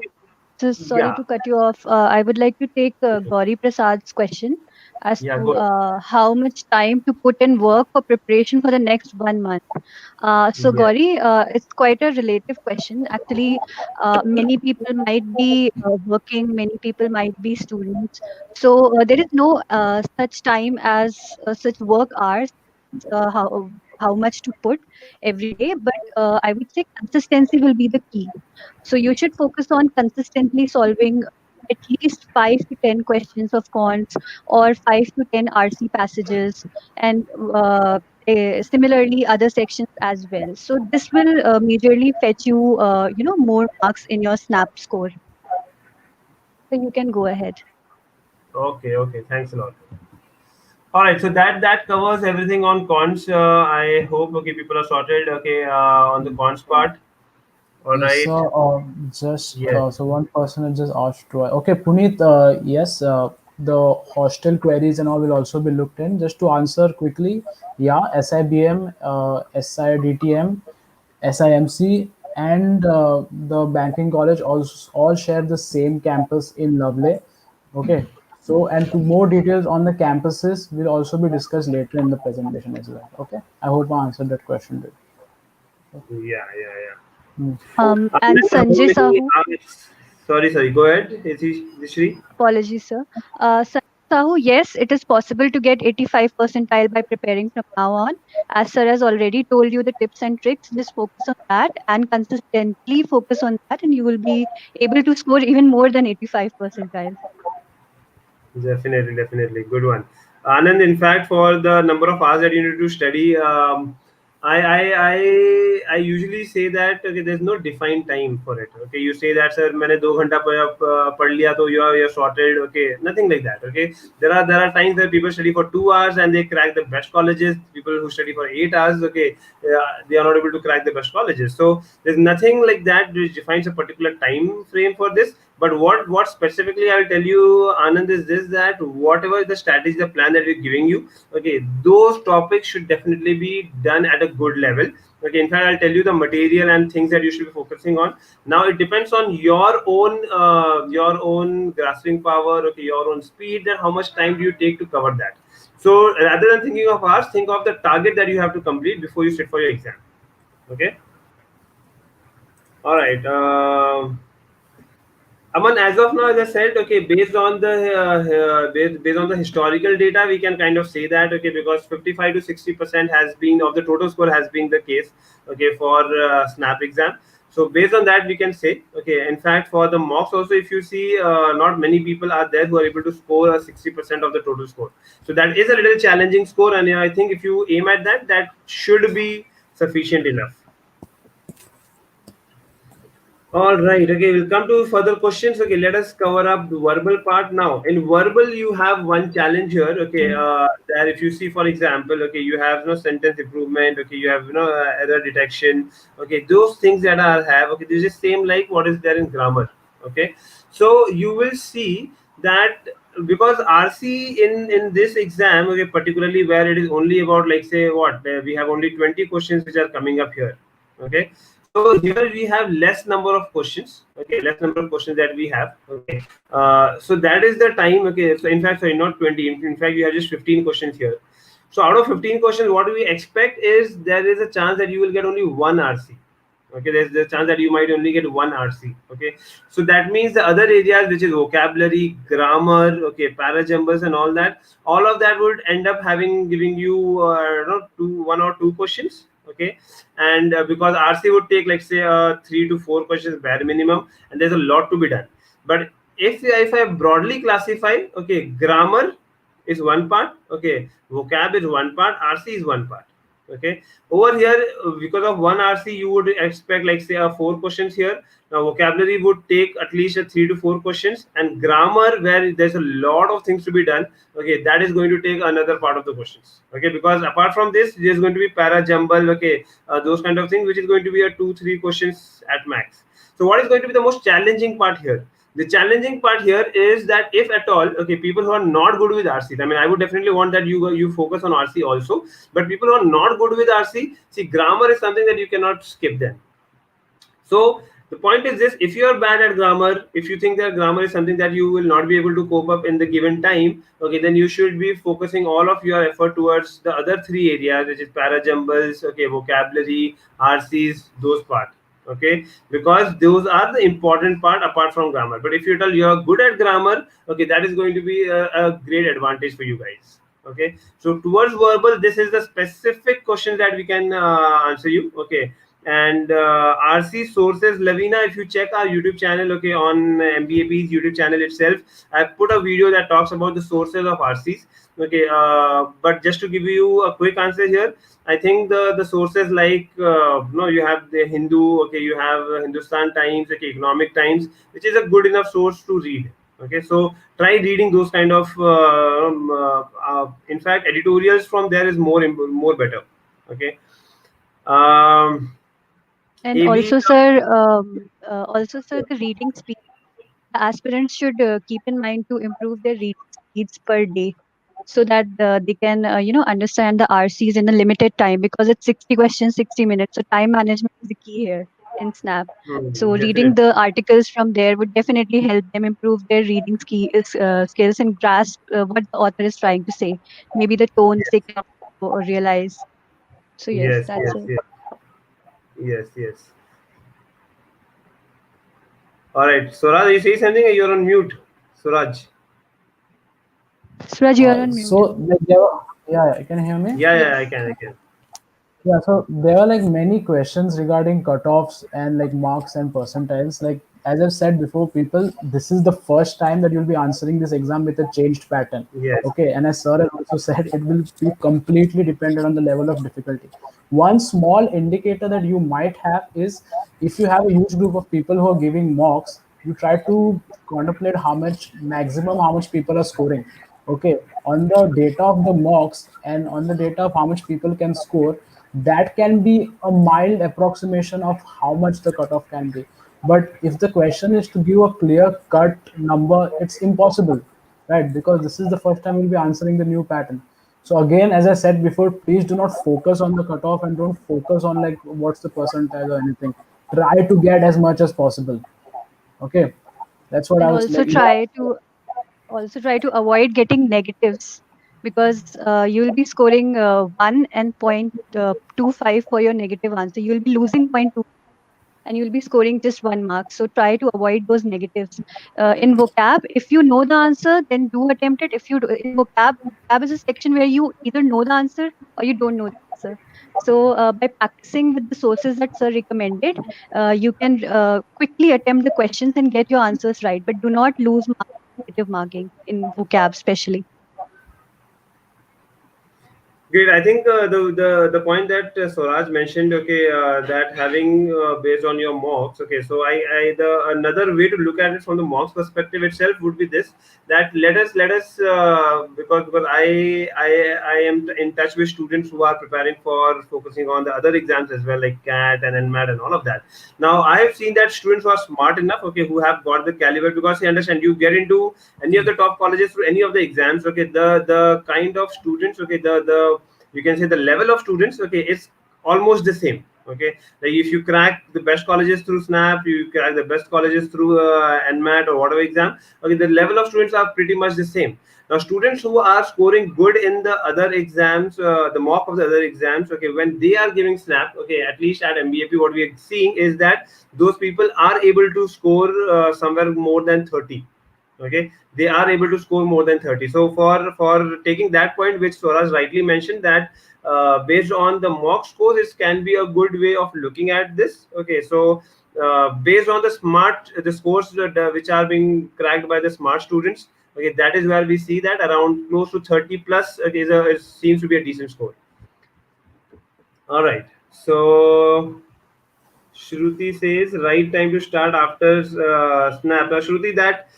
[SPEAKER 3] just sorry
[SPEAKER 1] yeah,
[SPEAKER 3] to cut you off. I would like to take Gauri Prasad's question as
[SPEAKER 1] yeah,
[SPEAKER 3] to
[SPEAKER 1] go ahead.
[SPEAKER 3] how much time to put in work for preparation for the next 1 month. So,
[SPEAKER 1] Yeah.
[SPEAKER 3] Gauri, it's quite a relative question. Actually, many people might be working, many people might be students. So, there is no such time as such work hours, how much to put every day. But I would say consistency will be the key. So, you should focus on consistently solving at least 5 to 10 questions of cons or 5 to 10 RC passages, and similarly other sections as well. So this will majorly fetch you more marks in your snap score. So you can go ahead.
[SPEAKER 1] Okay, okay. Thanks a lot. All right, so that covers everything on cons. I hope okay people are sorted. Okay, on the cons part. All
[SPEAKER 2] Yes,
[SPEAKER 1] right.
[SPEAKER 2] so just
[SPEAKER 1] Yes.
[SPEAKER 2] so one person has just asked to. Okay, Puneet. Yes, the hostel queries and all will also be looked in. Just to answer quickly, yeah, SIBM, SIDTM, SIMC, and the banking college also all share the same campus in Lovely. Okay, so and to more details on the campuses will also be discussed later in the presentation as well. Okay, I hope I answered that question.
[SPEAKER 1] Yeah, yeah, yeah.
[SPEAKER 2] Hmm.
[SPEAKER 3] And
[SPEAKER 1] Anand, how
[SPEAKER 3] Sanjay
[SPEAKER 1] many
[SPEAKER 3] Sahu,
[SPEAKER 1] hours? Sorry, sorry. Go ahead. Is he Shri?
[SPEAKER 3] apologies, sir. Sanjay Sahu, yes, it is possible to get 85 percentile by preparing from now on. As sir has already told you the tips and tricks, just focus on that and consistently focus on that, and you will be able to score even more than 85 percentile.
[SPEAKER 1] Definitely, definitely. Good one. Anand, in fact, for the number of hours that you need to study, I usually say that okay, there's no defined time for it. Okay, you say that sir, मैंने 2 घंटा पढ़ लिया तो you're sorted. Okay, nothing like that. Okay, there are times where people study for 2 hours and they crack the best colleges. People who study for 8 hours, okay, they are not able to crack the best colleges. So there's nothing like that which defines a particular time frame for this. But what specifically I'll tell you, Anand, is this that whatever the strategy, the plan that we're giving you, okay, those topics should definitely be done at a good level. Okay, in fact, I'll tell you the material and things that you should be focusing on. Now it depends on your own grasping power, okay, your own speed, and how much time do you take to cover that. So rather than thinking of hours, think of the target that you have to complete before you sit for your exam. Okay. All right. Aman, as of now, as I said, okay, based on the historical data, we can kind of say that okay, because 55 to 60% has been of the total score has been the case, okay, for SNAP exam. So based on that, we can say okay. In fact, for the mocks also, if you see, not many people are there who are able to score a 60% of the total score. So that is a little challenging score, and I think if you aim at that, that should be sufficient enough. All right. Okay, we'll come to further questions. Okay, let us cover up the verbal part now. In verbal, you have one challenge here. Okay, that if you see, for example, okay, you have sentence improvement. Okay, you have error detection. Okay, those things that are have. Okay, this is same like what is there in grammar. Okay, so you will see that because RC in this exam, okay, particularly where it is only about like say what we have only 20 questions which are coming up here. Okay, so here we have less number of questions. Okay, less number of questions that we have. Okay, so that is the time. Okay, so in fact, sorry, not 20. In fact, we have just 15 questions here. So out of 15 questions, what we expect is there is a chance that you will get only one RC. Okay, there's the chance that you might only get one RC. Okay, so that means the other areas which is vocabulary, grammar, okay, parajumbles and all of that would end up having giving you one or two questions. Okay, and because RC would take like say 3 to 4 questions bare minimum, and there's a lot to be done. But if I broadly classify, okay, grammar is one part, okay, vocab is one part, RC is one part. Okay, over here because of one RC you would expect like say 4 questions here. Now vocabulary would take at least 3 to 4 questions, and grammar where there's a lot of things to be done, okay, that is going to take another part of the questions. Okay, because apart from this there's going to be para jumble, okay, those kind of things which is going to be a 2 3 questions at max. So what is going to be the most challenging part here? The challenging part here is that if at all, okay, people who are not good with RC, I mean, I would definitely want that you focus on RC also, but people who are not good with RC, see, grammar is something that you cannot skip then. So the point is this: if you are bad at grammar, if you think that grammar is something that you will not be able to cope up in the given time, okay, then you should be focusing all of your effort towards the other three areas, which is parajumbles, okay, vocabulary, RCs, those part. Okay, because those are the important part apart from grammar. But if you tell you are good at grammar, okay, that is going to be a great advantage for you guys. Okay, so towards verbal, this is the specific question that we can answer you. Okay, and RC sources Lavina, if you check our YouTube channel, okay, on MBAP's YouTube channel itself, I put a video that talks about the sources of RCs. Okay, but just to give you a quick answer here, I think the sources like no, you have the Hindu, okay, you have Hindustan Times, okay, Economic Times, which is a good enough source to read. Okay, so try reading those kind of in fact editorials from there is more better. Okay. um
[SPEAKER 3] And
[SPEAKER 1] AB.
[SPEAKER 3] also, sir, the reading speed. The aspirants should keep in mind to improve their reading speeds per day, so that they can understand the RCs in a limited time, because it's 60 questions, 60 minutes. So time management is the key here in Snap. So reading
[SPEAKER 1] Definitely.
[SPEAKER 3] the articles from there would definitely help them improve their reading skills and grasp what the author is trying to say. Maybe the tones they can or realize. So yes,
[SPEAKER 1] Yes,
[SPEAKER 3] that's
[SPEAKER 1] yes,
[SPEAKER 3] it.
[SPEAKER 1] yes, yes, yes. All right, Suraj, you say something? You're on mute, Suraj.
[SPEAKER 3] Suraj, you're on
[SPEAKER 2] So
[SPEAKER 3] mute.
[SPEAKER 2] like there were, yeah, can you hear me?
[SPEAKER 1] Yeah, yeah, I
[SPEAKER 3] Yes.
[SPEAKER 1] can, I can.
[SPEAKER 2] Yeah, so there are like many questions regarding cutoffs and like marks and percentiles. Like as I've said before, people, this is the first time that you'll be answering this exam with a changed pattern.
[SPEAKER 1] Yes.
[SPEAKER 2] Okay, and as sir has also said, it will be completely dependent on the level of difficulty. One small indicator that you might have is if you have a huge group of people who are giving mocks, you try to contemplate how much people are scoring. Okay, on the data of the mocks and on the data of how much people can score, that can be a mild approximation of how much the cutoff can be. But if the question is to give a clear cut number, it's impossible, right? Because this is the first time we'll be answering the new pattern. So again, as I said before, please do not focus on the cutoff and don't focus on like what's the percentile or anything. Try to get as much as possible. Okay, that's what I
[SPEAKER 3] And
[SPEAKER 2] was like. Yeah.
[SPEAKER 3] also try to avoid getting negatives, because you'll be scoring 1 and 0.25 for your negative answer. You'll be losing 0.2 and you'll be scoring just 1 mark. So try to avoid those negatives. In vocab, if you know the answer, then do attempt it. If you do, in vocab is a section where you either know the answer or you don't know the answer. So by practicing with the sources that sir recommended, you can quickly attempt the questions and get your answers right. But do not lose negative marking in vocab, especially.
[SPEAKER 1] Great. I think the point that Swaraj mentioned, okay, that having based on your mocks, okay. So I the another way to look at it from the mocks perspective itself would be this, that let us because I am in touch with students who are preparing for focusing on the other exams as well, like CAT and NMAT and all of that. Now I have seen that students who are smart enough, okay, who have got the caliber, because they understand you get into any of the top colleges through any of the exams, okay, the kind of students, okay, the you can say the level of students, okay, it's almost the same. Okay, like if you crack the best colleges through Snap, you crack the best colleges through NMAT or whatever exam, okay, the level of students are pretty much the same. Now students who are scoring good in the other exams, the mock of the other exams, okay, when they are giving Snap, okay, at least at MBAP what we are seeing is that those people are able to score somewhere more than 30. Okay, they are able to score more than 30. So for taking that point which Swaraj rightly mentioned, that based on the mock scores, it can be a good way of looking at this. Okay, so based on the scores that, which are being cracked by the smart students, okay, that is where we see that around close to 30 plus, okay, it seems to be a decent score. All right, so Shruti says right time to start after Snap. Now, Shruti, that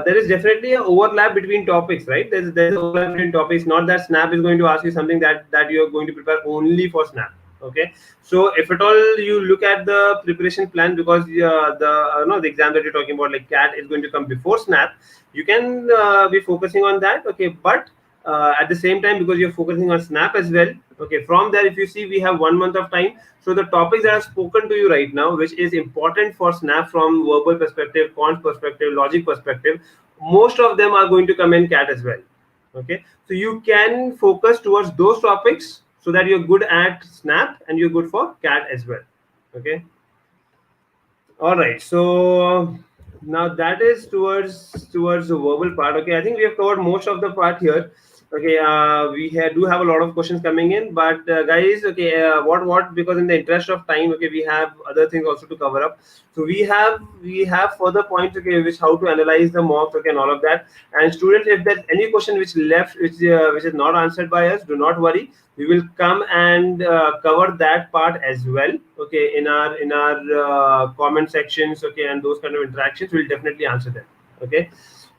[SPEAKER 1] there is definitely an overlap between topics, right? There's an overlap between topics. Not that Snap is going to ask you something that you are going to prepare only for Snap. Okay, so if at all you look at the preparation plan, because the no the exam that you're talking about, like CAT, is going to come before Snap, you can be focusing on that. Okay, but at the same time, because you're focusing on Snap as well, okay, from there, if you see, we have 1 month of time. So the topics that I've spoken to you right now, which is important for Snap from verbal perspective, quant perspective, logic perspective, most of them are going to come in CAT as well. Okay, so you can focus towards those topics so that you're good at Snap and you're good for CAT as well. Okay. All right. So now that is towards the verbal part. Okay, I think we have covered most of the part here. Okay, do have a lot of questions coming in, but guys, okay, what because in the interest of time, okay, we have other things also to cover up. So we have further points, okay, which how to analyze the mocks, okay, and all of that. And students, if there's any question which left, which is not answered by us, do not worry. We will come and cover that part as well, okay, in our comment sections, okay, and those kind of interactions we'll definitely answer them. Okay.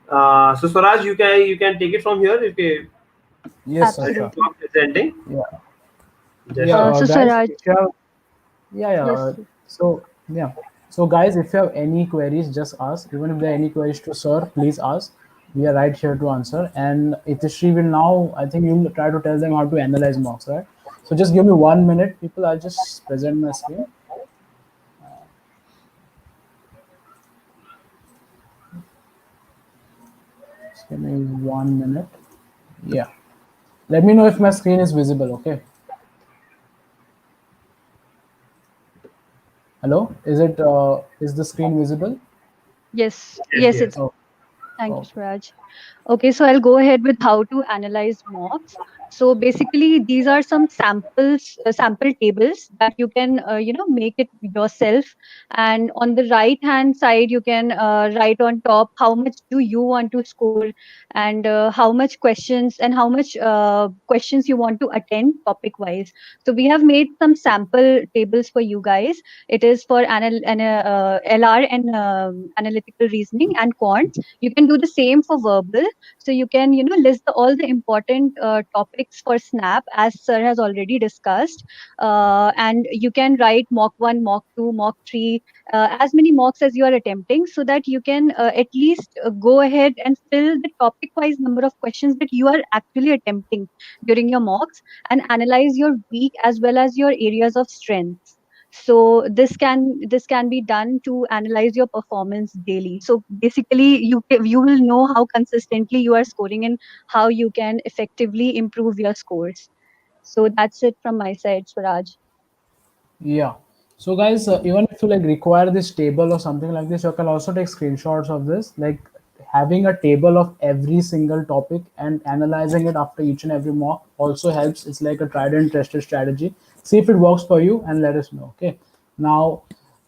[SPEAKER 1] So Swaraj, you can take it from here. Okay,
[SPEAKER 2] Yes, sir,
[SPEAKER 1] I
[SPEAKER 2] sure.
[SPEAKER 1] think
[SPEAKER 3] Absolutely.
[SPEAKER 1] you are presenting.
[SPEAKER 2] Yeah,
[SPEAKER 1] Just
[SPEAKER 2] yeah,
[SPEAKER 1] a
[SPEAKER 3] So
[SPEAKER 2] guys,
[SPEAKER 3] Swaraj,
[SPEAKER 2] if you have, yeah, yeah.
[SPEAKER 3] yes,
[SPEAKER 2] So yeah, so guys, if you have any queries, just ask. Even if there are any queries to sir, please ask. We are right here to answer. And Itishri will now, I think you'll try to tell them how to analyze mocks, right? So just give me 1 minute, people. I'll just present my screen. Just give me 1 minute. Yeah. Let me know if my screen is visible. Okay. Hello. Is the screen visible?
[SPEAKER 3] yes,
[SPEAKER 1] yes,
[SPEAKER 3] yes,
[SPEAKER 1] yes.
[SPEAKER 3] it's.
[SPEAKER 2] Oh,
[SPEAKER 3] Thank you,
[SPEAKER 2] oh,
[SPEAKER 3] Swaraj. Okay, so I'll go ahead with how to analyze mocks. So basically, these are some sample tables that you can, make it yourself. And on the right hand side, you can write on top how much do you want to score, and how much questions and how much questions you want to attend topic wise. So we have made some sample tables for you guys. It is for LR and analytical reasoning and quant. You can do the same for verbal. So you can list all the important topics for snap, as sir has already discussed. And you can write mock 1, mock 2, mock 3, as many mocks as you are attempting, so that you can at least go ahead and fill the topic wise number of questions that you are actually attempting during your mocks, and analyze your weak as well as your areas of strength. So this can be done to analyze your performance daily. So basically you will know how consistently you are scoring and how you can effectively improve your scores. So that's it from my side, Swaraj.
[SPEAKER 2] yeah. So guys, even if you like require this table or something like this, you can also take screenshots of this. Like having a table of every single topic and analyzing it after each and every mock also helps. It's like a tried and tested strategy. See if it works for you and let us know. Okay. Now,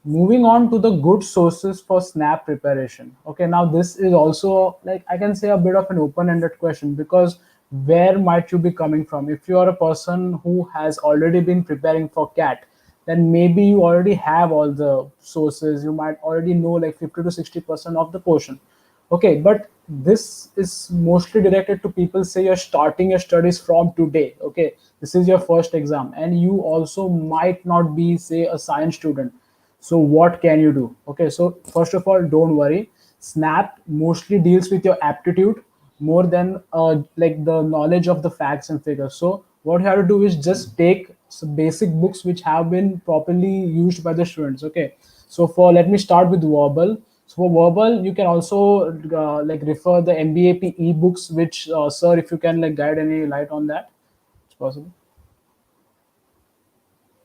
[SPEAKER 2] moving on to the good sources for snap preparation. Okay, now this is also like I can say a bit of an open-ended question, because where might you be coming from? If you are a person who has already been preparing for cat, then maybe you already have all the sources. You might already know like 50 to 60% of the portion. Okay, but this is mostly directed to people, say you're starting your studies from today. Okay, this is your first exam and you also might not be, say, a science student. So what can you do? Okay, so first of all, don't worry. Snap mostly deals with your aptitude more than like the knowledge of the facts and figures. So what you have to do is just take some basic books which have been properly used by the students. Okay, so for let me start with verbal. So for verbal, you can also like refer the MBAP ebooks, which sir, if you can like guide any light on that, it's possible.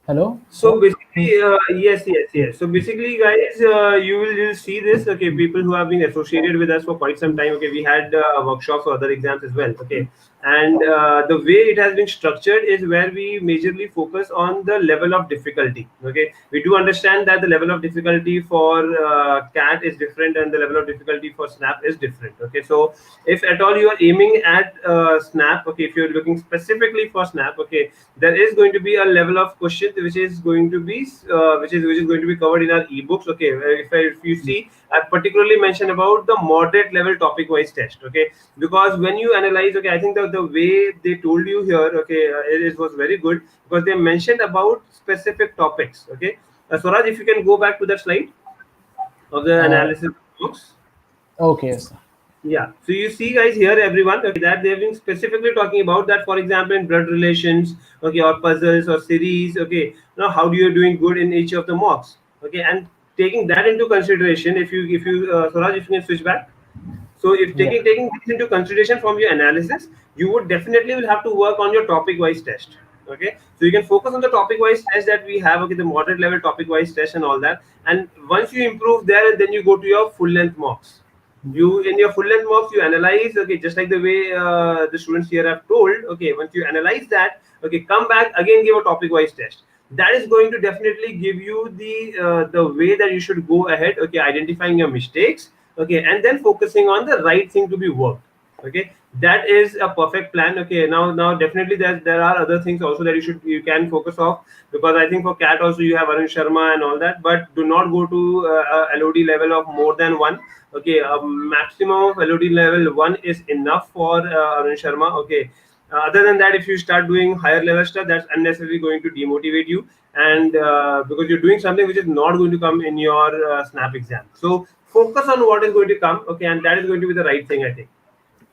[SPEAKER 2] Hello,
[SPEAKER 1] So
[SPEAKER 2] sir.
[SPEAKER 1] basically, yes, yes, yes. So basically, guys, you'll see this. Okay, people who have been associated with us for quite some time. Okay, we had workshops for other exams as well. Okay, and the way it has been structured is where we majorly focus on the level of difficulty. Okay, we do understand that the level of difficulty for cat is different and the level of difficulty for snap is different. Okay, so if at all you are aiming at snap, okay, if you're looking specifically for snap, okay, there is going to be a level of question which is going to be which is going to be covered in our ebooks. Okay, if you see, I particularly mentioned about the moderate level topic wise test. Okay, because when you analyze, okay, I think the way they told you here, okay, it was very good, because they mentioned about specific topics. Okay, Swaraj, if you can go back to that slide of the
[SPEAKER 2] Uh,
[SPEAKER 1] analysis books.
[SPEAKER 2] okay, yes, sir.
[SPEAKER 1] Yeah. So you see, guys, here everyone, okay, that they've been specifically talking about that. For example, in blood relations, okay, or puzzles or series, okay. Now, how do you doing good in each of the mocks, okay, and taking that into consideration, if you Swaraj, if you can switch back. So if
[SPEAKER 2] Yeah,
[SPEAKER 1] taking this into consideration from your analysis, you would definitely will have to work on your topic wise test. Okay, so you can focus on the topic wise test that we have. Okay, the moderate level topic wise test and all that. And once you improve there, and then you go to your full length mocks. You in your full length mocks you analyze. Okay, just like the way the students here have told. Okay, once you analyze that, okay, come back again, give a topic wise test. That is going to definitely give you the way that you should go ahead. Okay, identifying your mistakes, okay, and then focusing on the right thing to be worked. Okay, That is a perfect plan. Okay, now definitely there are other things also that you can focus off, because I think for cat also you have Arun Sharma and all that, but do not go to a LOD level of more than one. Okay, a maximum of LOD level one is enough for Arun Sharma. Okay, other than that, if you start doing higher level stuff, that's unnecessarily going to demotivate you, and because you're doing something which is not going to come in your snap exam. So focus on what is going to come. Okay, and that is going to be the right thing, I think.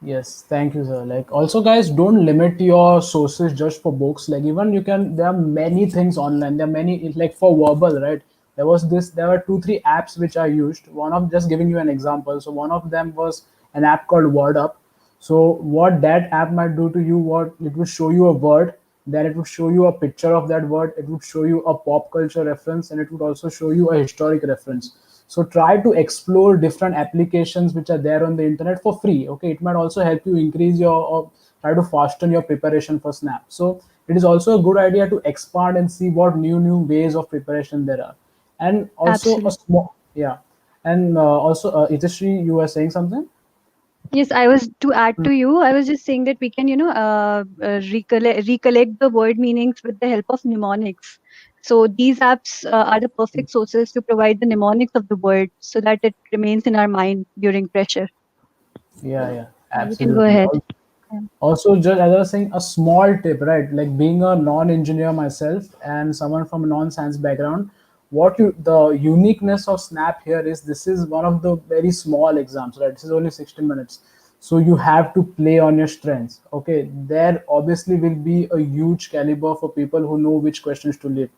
[SPEAKER 2] Yes, thank you, sir. Like, also, guys, don't limit your sources just for books. Like, even you can, there are many things online. There are many, like for verbal, right? There were two, three apps which I used. One of, just giving you an example. So one of them was an app called Word Up. So what that app might do to you, what it would show you a word, then it would show you a picture of that word, it would show you a pop culture reference, and it would also show you a historic reference. So try to explore different applications which are there on the internet for free. Okay, it might also help you increase your, or try to fasten your preparation for snap. So it is also a good idea to expand and see what new ways of preparation there are. And also a
[SPEAKER 3] Absolutely.
[SPEAKER 2] small, yeah. And also Itashri, you were saying something.
[SPEAKER 3] Yes, I was to add to you. I was just saying that we can, recollect the word meanings with the help of mnemonics. So these apps are the perfect sources to provide the mnemonics of the word so that it remains in our mind during pressure.
[SPEAKER 2] Yeah, yeah,
[SPEAKER 3] You can go
[SPEAKER 2] absolutely.
[SPEAKER 3] ahead. Yeah.
[SPEAKER 2] Also, just as I was saying, a small tip, right? Like being a non-engineer myself and someone from a non-science background, the uniqueness of Snap here is this is one of the very small exams, right? This is only 60 minutes. So you have to play on your strengths. Okay, there obviously will be a huge caliber for people who know which questions to leave.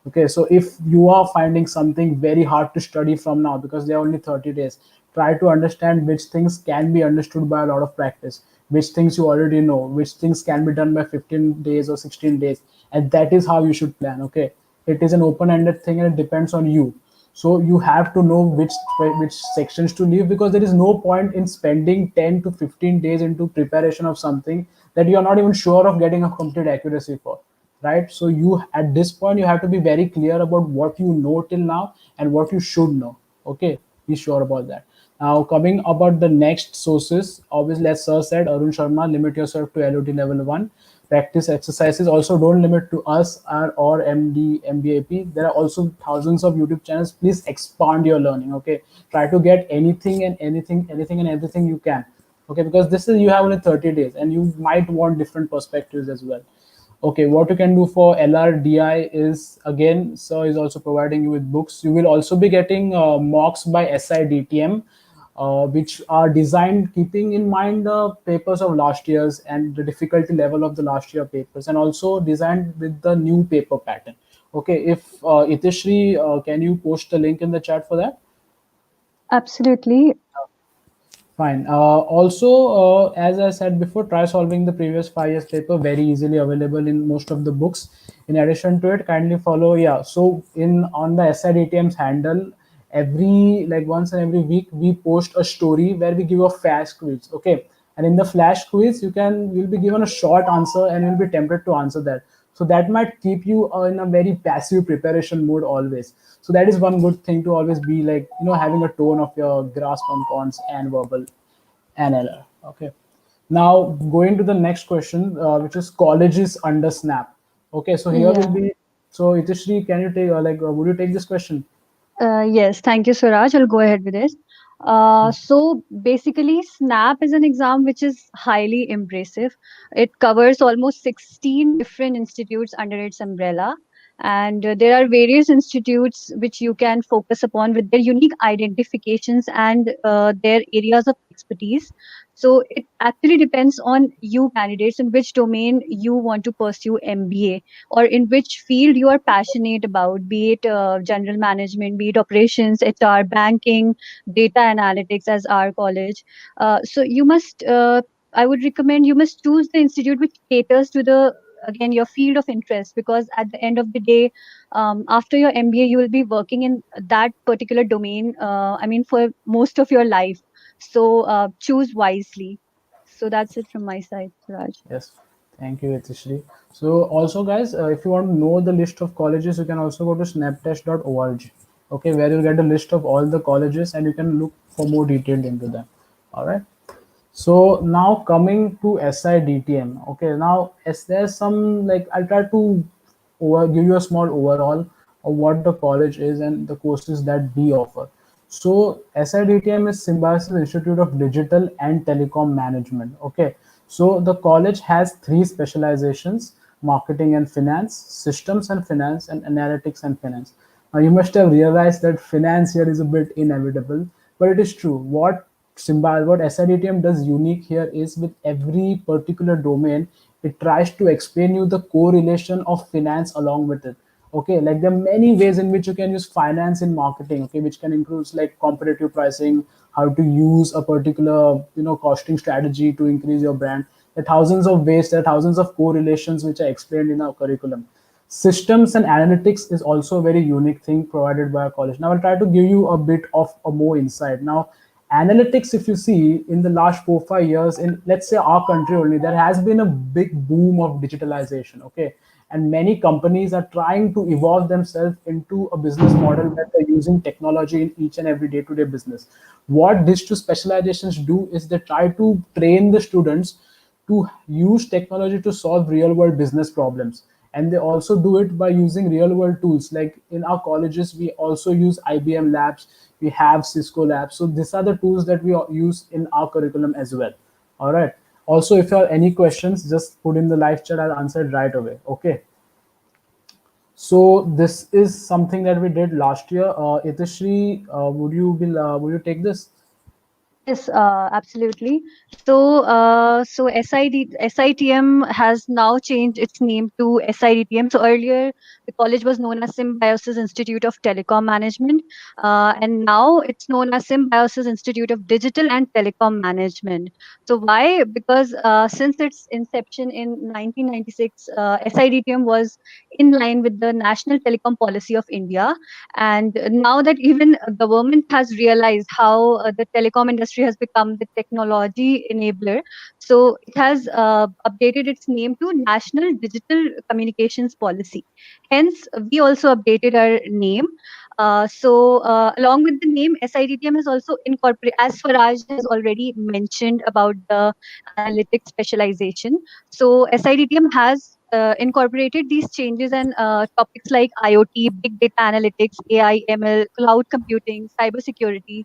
[SPEAKER 2] Okay, so if you are finding something very hard to study from now because there are only 30 days, try to understand which things can be understood by a lot of practice, which things you already know, which things can be done by 15 days or 16 days. And that is how you should plan. Okay, it is an open ended thing and it depends on you. So you have to know which sections to leave, because there is no point in spending 10 to 15 days into preparation of something that you are not even sure of getting a complete accuracy for, right? So you, at this point, you have to be very clear about what you know till now and what you should know. Okay, be sure about that. Now coming about the next sources, obviously as sir said, Arun Sharma, limit yourself to LOT level 1. Practice exercises, also don't limit to us or MD MBAP. There are also thousands of YouTube channels. Please expand your learning. Okay, try to get anything and everything you can. Okay, because this is, you have only 30 days and you might want different perspectives as well. Okay, what you can do for LRDI is, again, sir is also providing you with books. You will also be getting mocks by SIDTM, which are designed keeping in mind the papers of last year's and the difficulty level of the last year papers, and also designed with the new paper pattern. Okay, if Itishri, can you post the link in the chat for that?
[SPEAKER 3] Absolutely.
[SPEAKER 2] Fine. Also, as I said before, try solving the previous 5 years paper, very easily available in most of the books. In addition to it, kindly follow. Yeah. So in on the SIDTM's handle, every, like once in every week, we post a story where we give a flash quiz. Okay. And in the flash quiz, you'll be given a short answer and you'll be tempted to answer that. So that might keep you in a very passive preparation mode always. So that is one good thing, to always be like, having a tone of your grasp on cons and verbal and LR. Okay. Now going to the next question, which is colleges under Snap. Okay. So here will
[SPEAKER 3] Yeah.
[SPEAKER 2] be, so Itishri, can you take, would you take this question?
[SPEAKER 3] Yes, thank you, Suraj. I'll go ahead with this. So basically, SNAP is an exam which is highly impressive. It covers almost 16 different institutes under its umbrella. And there are various institutes which you can focus upon with their unique identifications and their areas of expertise. So it actually depends on you candidates in which domain you want to pursue MBA, or in which field you are passionate about, be it general management, be it operations, HR, banking, data analytics as our college. So you must, I would recommend you must choose the institute which caters to the, again, your field of interest, because at the end of the day, after your MBA you will be working in that particular domain, I mean, for most of your life. So choose wisely. So that's it from my side, Raj.
[SPEAKER 2] Yes, thank you, Itishri. So also, guys, if you want to know the list of colleges, you can also go to snaptest.org. Okay, where you'll get a list of all the colleges and you can look for more detailed into them. All right. So now coming to SIDTM. Okay, now as there's some, like, I'll try to give you a small overall of what the college is and the courses that we offer. So SIDTM is Symbiosis Institute of Digital and Telecom Management. Okay, so the college has three specializations: marketing and finance, systems and finance, and analytics and finance. Now, you must have realized that finance here is a bit inevitable, but it is true. What SIDTM does unique here is, with every particular domain, it tries to explain you the correlation of finance along with it. Okay, like there are many ways in which you can use finance in marketing. Okay, which can include like competitive pricing, how to use a particular costing strategy to increase your brand. There are thousands of ways. There are thousands of correlations which are explained in our curriculum. Systems and analytics is also a very unique thing provided by our college. Now I'll try to give you a bit of a more insight. Now, analytics, if you see in the last 4 5 years in, let's say, our country only, there has been a big boom of digitalization. Okay, and many companies are trying to evolve themselves into a business model where they're using technology in each and every day-to-day business. What these two specializations do is they try to train the students to use technology to solve real world business problems, and they also do it by using real world tools. Like in our colleges, we also use IBM labs, we have Cisco labs. So these are the tools that we use in our curriculum as well. All right, also if you have any questions, just put in the live chat, I'll answer it right away. Okay, so this is something that we did last year. Itashri, would you take this?
[SPEAKER 3] Yes, absolutely. So SITM has now changed its name to SIDTM. So earlier, the college was known as Symbiosis Institute of Telecom Management, and now it's known as Symbiosis Institute of Digital and Telecom Management. So why? Because since its inception in 1996, SIDTM was in line with the National Telecom Policy of India, and now that even government has realized how the telecom industry has become the technology enabler, so it has updated its name to National Digital Communications Policy. Hence, we also updated our name. Along with the name, SIDTM has also incorporated, as Swaraj has already mentioned about the analytics specialization. So SIDTM has incorporated these changes and topics like IoT, big data analytics, AI, ML, cloud computing, cybersecurity,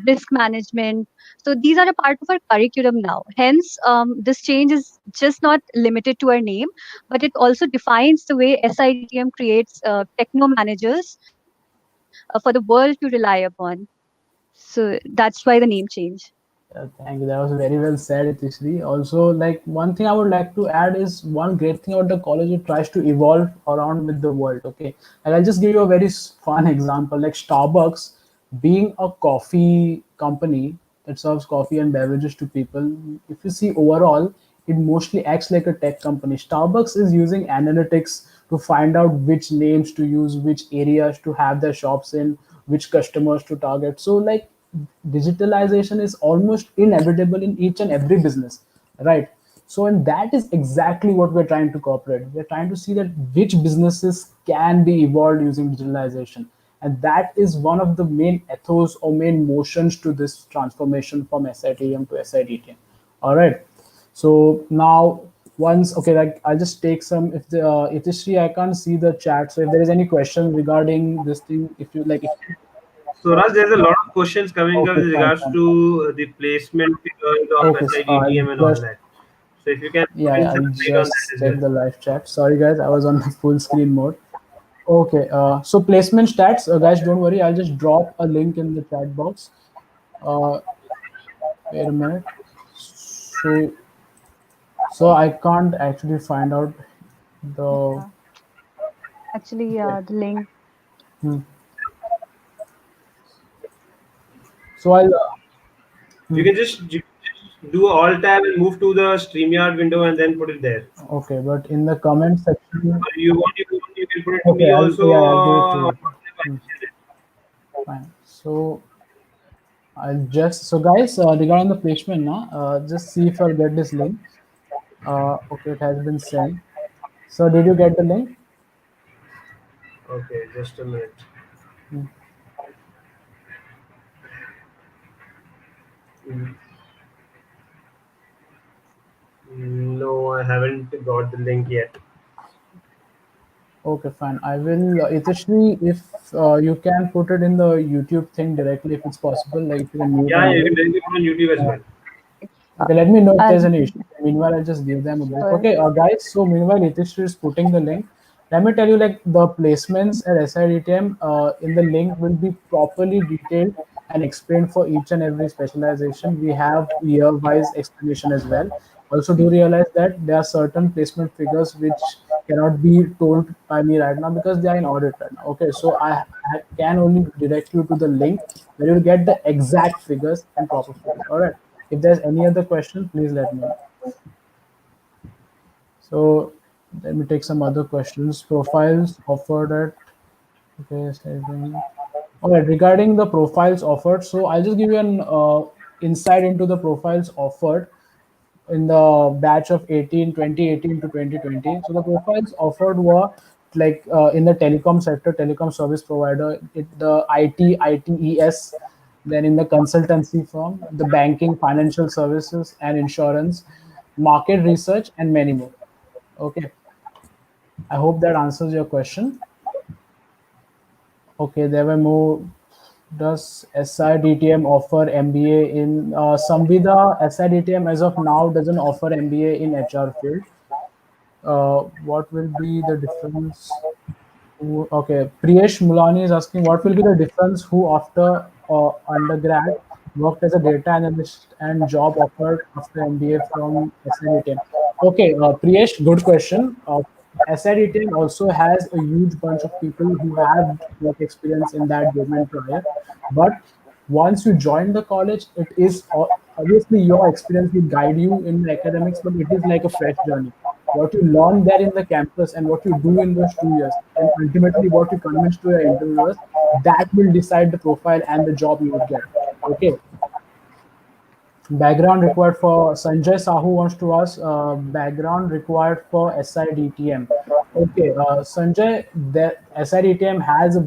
[SPEAKER 3] risk management. So these are a part of our curriculum now. Hence, this change is just not limited to our name, but it also defines the way SIDTM creates techno managers for the world to rely upon. So that's why the name change.
[SPEAKER 2] Thank you. That was very well said, Itishri. Also, like one thing I would like to add is one great thing about the college, it tries to evolve around with the world. Okay, and I'll just give you a very fun example. Like Starbucks, being a coffee company that serves coffee and beverages to people, if you see overall, it mostly acts like a tech company. Starbucks is using analytics to find out which names to use, which areas to have their shops in, which customers to target. So, like, digitalization is almost inevitable in each and every business, right? So, and that is exactly what we're trying to cooperate. We're trying to see that which businesses can be evolved using digitalization, and that is one of the main ethos or main motions to this transformation from SITM to SIDTM. All right, so now, once, okay, like I'll just take some, if the Itishri, I can't see the chat, so if there is any question regarding this thing, if you like, if,
[SPEAKER 1] So Raj, there's a lot of questions coming up
[SPEAKER 2] okay,
[SPEAKER 1] with
[SPEAKER 2] fine,
[SPEAKER 1] regards
[SPEAKER 2] fine.
[SPEAKER 1] to the placement period of
[SPEAKER 2] Okay, so I'll
[SPEAKER 1] SIDTM and all
[SPEAKER 2] just,
[SPEAKER 1] that. So if you can put
[SPEAKER 2] yeah,
[SPEAKER 1] in
[SPEAKER 2] yeah,
[SPEAKER 1] some
[SPEAKER 2] I'll
[SPEAKER 1] light on that
[SPEAKER 2] just
[SPEAKER 1] as
[SPEAKER 2] check
[SPEAKER 1] well.
[SPEAKER 2] the live chat. Sorry, guys, I was on the full screen mode. Okay, so placement stats, guys, don't worry. I'll just drop a link in the chat box. Uh, Wait a minute. So I can't actually find out the.
[SPEAKER 3] Yeah, actually,
[SPEAKER 2] Okay.
[SPEAKER 3] the link.
[SPEAKER 2] Hmm. So I'll.
[SPEAKER 1] You
[SPEAKER 2] Hmm.
[SPEAKER 1] can just do a alt tab and move to the StreamYard window and then put it there.
[SPEAKER 2] Okay, but in the comment section.
[SPEAKER 1] Or you can put it to
[SPEAKER 2] Okay,
[SPEAKER 1] me also.
[SPEAKER 2] I'll give it to you.
[SPEAKER 1] WhatsApp, I
[SPEAKER 2] Hmm.
[SPEAKER 1] can share it.
[SPEAKER 2] Fine. So I'll just, so guys, regarding the placement now, just see if I'll get this link. Okay, it has been sent. So did you get the link?
[SPEAKER 1] Okay, just a minute.
[SPEAKER 2] Hmm.
[SPEAKER 1] Mhm. haven't got the link yet.
[SPEAKER 2] Okay, fine. I will, Itashri, if you can put it in the YouTube thing directly, if it's possible, like if you can mute
[SPEAKER 1] Yeah,
[SPEAKER 2] and
[SPEAKER 1] you
[SPEAKER 2] mute.
[SPEAKER 1] can directly put on YouTube as
[SPEAKER 2] Uh,
[SPEAKER 1] well.
[SPEAKER 2] Okay, let me know if there's
[SPEAKER 3] And
[SPEAKER 2] an issue. Meanwhile, I'll just give them a break.
[SPEAKER 3] sure.
[SPEAKER 2] Okay, guys. So meanwhile, Nitish is putting the link. Let me tell you, like the placements at SIDTM in the link will be properly detailed and explained for each and every specialization. We have year-wise explanation as well. Also, do realize that there are certain placement figures which cannot be told by me right now because they are in audit right now. Okay, so I can only direct you to the link where you'll get the exact figures and proper figures. All right. If there's any other question, please let me know. So let me take some other questions. Profiles offered at okay, saving. All right, regarding the profiles offered, so I'll just give you an insight into the profiles offered in the batch of 2018 to 2020. So the profiles offered were like in the telecom sector, telecom service provider, the ITES, then in the consultancy firm, the banking, financial services, and insurance, market research, and many more. Okay, I hope that answers your question. Okay, there were more. Does SIDTM offer MBA in Samvida? SIDTM as of now doesn't offer MBA in HR field. What will be the difference? Okay, Priyesh Mulani is asking what will be the difference who after undergrad worked as a data analyst and job offered after MBA from SIDTM. Okay, Priyesh, good question. SIDTM also has a huge bunch of people who have work experience in that domain prior, but once you join the college, it is obviously your experience will guide you in the academics, but it is like a fresh journey. What you learn there in the campus and what you do in those 2 years, and ultimately what you convince to your interviewers, that will decide the profile and the job you would get. Okay. Background required for Sanjay Sahu wants to ask background required for SIDTM. Okay, Sanjay, the SIDTM has a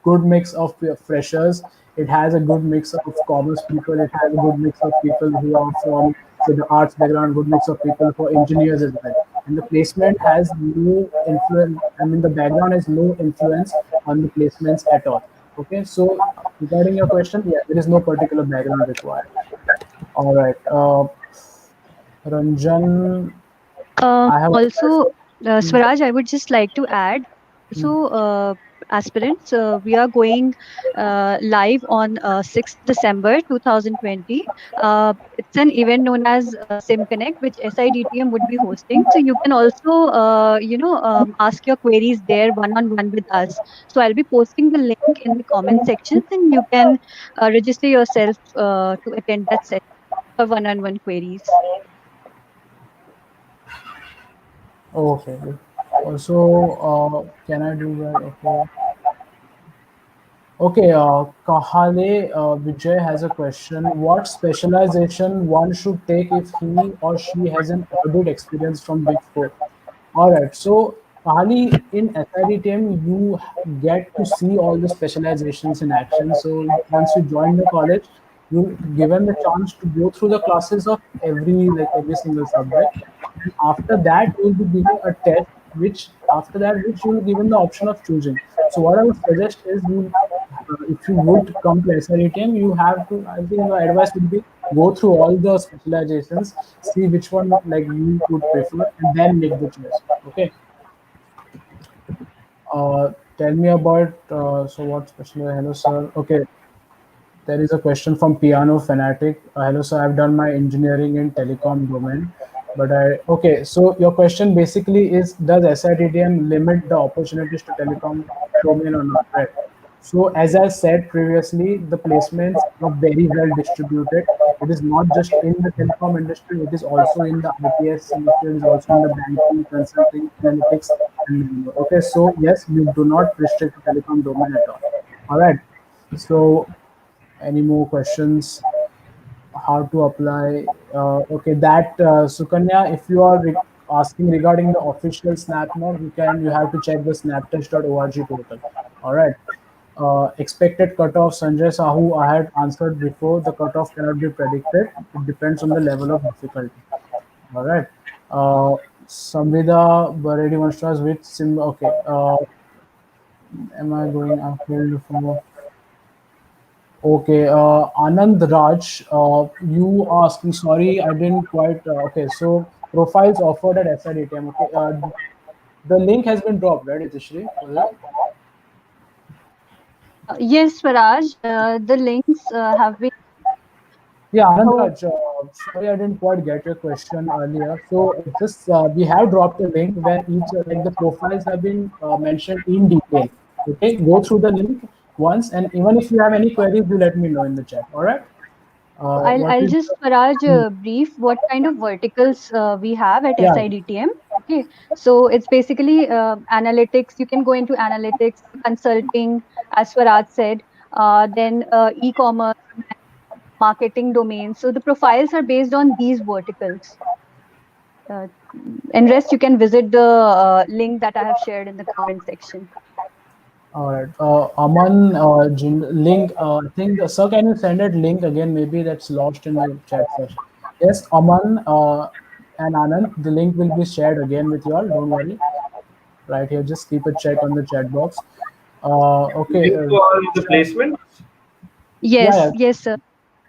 [SPEAKER 2] good mix of freshers. It has a good mix of commerce people. It has a good mix of people who are from say the arts background. Good mix of people for engineers as well. And the placement has no influence. I mean, the background has no influence on the placements at all. Okay, so regarding your question, yeah, there is no particular background required. All right. Ranjan, I have a
[SPEAKER 3] Also,
[SPEAKER 2] question.
[SPEAKER 3] Swaraj, I would just like to add.
[SPEAKER 2] Hmm.
[SPEAKER 3] Also, aspirants, we are going live on 6th December 2020. It's an event known as Sim Connect, which SIDTM would be hosting. So you can also, ask your queries there one on one with us. So I'll be posting the link in the comment sections, and you can register yourself to attend that session for one on one queries.
[SPEAKER 2] Okay. Good. Also, can I do that? Okay. Okay. Kahale Vijay has a question. What specialization one should take if he or she has an audit experience from Big Four? All right. So, Pahali, in SIDTM, you get to see all the specializations in action. So, once you join the college, you're given the chance to go through the classes of every single subject. And after that, you'll be given a test, which after that, which you'll be given the option of choosing. So, what I would suggest is if you would come to SIDTM, you have to, I think the advice would be go through all the specializations, see which one like you would prefer, and then make the choice. Okay. Tell me about so what special? Hello, sir. Okay, there is a question from Piano Fanatic. Hello, sir. I've done my engineering in telecom domain, but I okay. So your question basically is, does SITDM limit the opportunities to telecom domain or not? Right. So as I said previously, the placements are very well distributed. It is not just in the telecom industry; it is also in the ITS industry. It is also in the banking, consulting, analytics, and many more. Okay. So yes, we do not restrict the telecom domain at all. All right. So any more questions? How to apply? Okay, that Sukanya, if you are asking regarding the official SnapNode, you have to check the snaptest.org portal. All right. Expected cutoff, Sanjay Sahu, I had answered before. The cutoff cannot be predicted. It depends on the level of difficulty. All right. Samvida Baredi wants to ask which sim. Okay. Am I going uphill for? Okay. Anand Raj, you asking. Sorry, I didn't quite. Okay. So profiles offered at SIDTM. Okay. The link has been dropped, right, Itishri? Was it?
[SPEAKER 3] Yes, Swaraj, the links have been.
[SPEAKER 2] Yeah, Anand
[SPEAKER 3] Oh,
[SPEAKER 2] Raj, sorry I didn't quite get your question earlier. So it's just we have dropped a link where each like the profiles have been mentioned in detail. Okay, go through the link once, and even if you have any queries, do let me know in the chat. All right. What
[SPEAKER 3] I'll
[SPEAKER 2] is
[SPEAKER 3] just, Swaraj,
[SPEAKER 2] the,
[SPEAKER 3] brief what kind of verticals we have at
[SPEAKER 2] yeah,
[SPEAKER 3] SIDTM. Okay, so it's basically analytics. You can go into analytics, consulting, as Swaraj said, then e-commerce, marketing domains. So the profiles are based on these verticals. Uh, and rest, you can visit the link that I have shared in the comment section.
[SPEAKER 2] all right. Aman, link. I think, sir, can you send that link again? Maybe that's lost in the chat session. Yes, Aman and Anand, the link will be shared again with you all. Don't worry. Right here, just keep a check on the chat box. Okay,
[SPEAKER 1] Link to all the placements.
[SPEAKER 2] yeah, yeah.
[SPEAKER 3] Yes, yes, sir.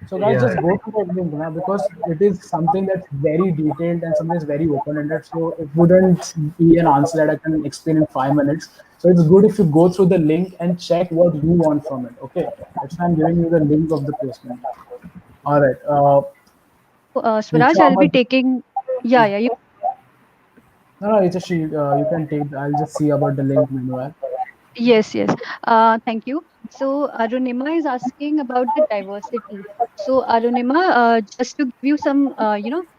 [SPEAKER 2] So guys,
[SPEAKER 1] Yeah.
[SPEAKER 2] just go to that link now because it is something that's very detailed and something that's very open-ended. So it wouldn't be an answer that I can explain in 5 minutes. So it's good if you go through the link and check what you want from it. Okay, that's why I'm giving you the link of the placement. All right, Richa
[SPEAKER 3] Swaraj, I'll be
[SPEAKER 2] Ahmad.
[SPEAKER 3] taking. Yeah, yeah. You
[SPEAKER 2] No, no, Richa, you can take. I'll just see about the link meanwhile.
[SPEAKER 3] Yes, yes. Thank you. So Arunima is asking about the diversity. So Arunima, just to give you some,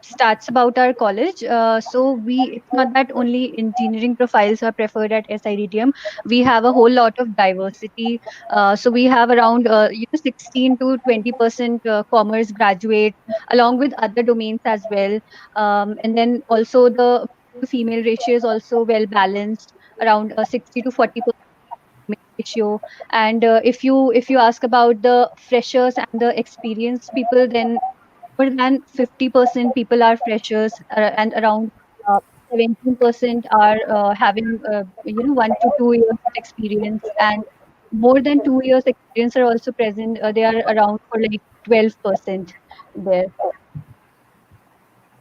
[SPEAKER 3] stats about our college. It's not that only engineering profiles are preferred at SIDTM. We have a whole lot of diversity. So we have around, 16 to 20% commerce graduate, along with other domains as well. And then also the female ratio is also well balanced, around 60 to 40% ratio. And if you ask about the freshers and the experienced people, then more than 50% people are freshers, and around 17% are having 1 to 2 years of experience, and more than 2 years experience are also present. They are around for like 12% there.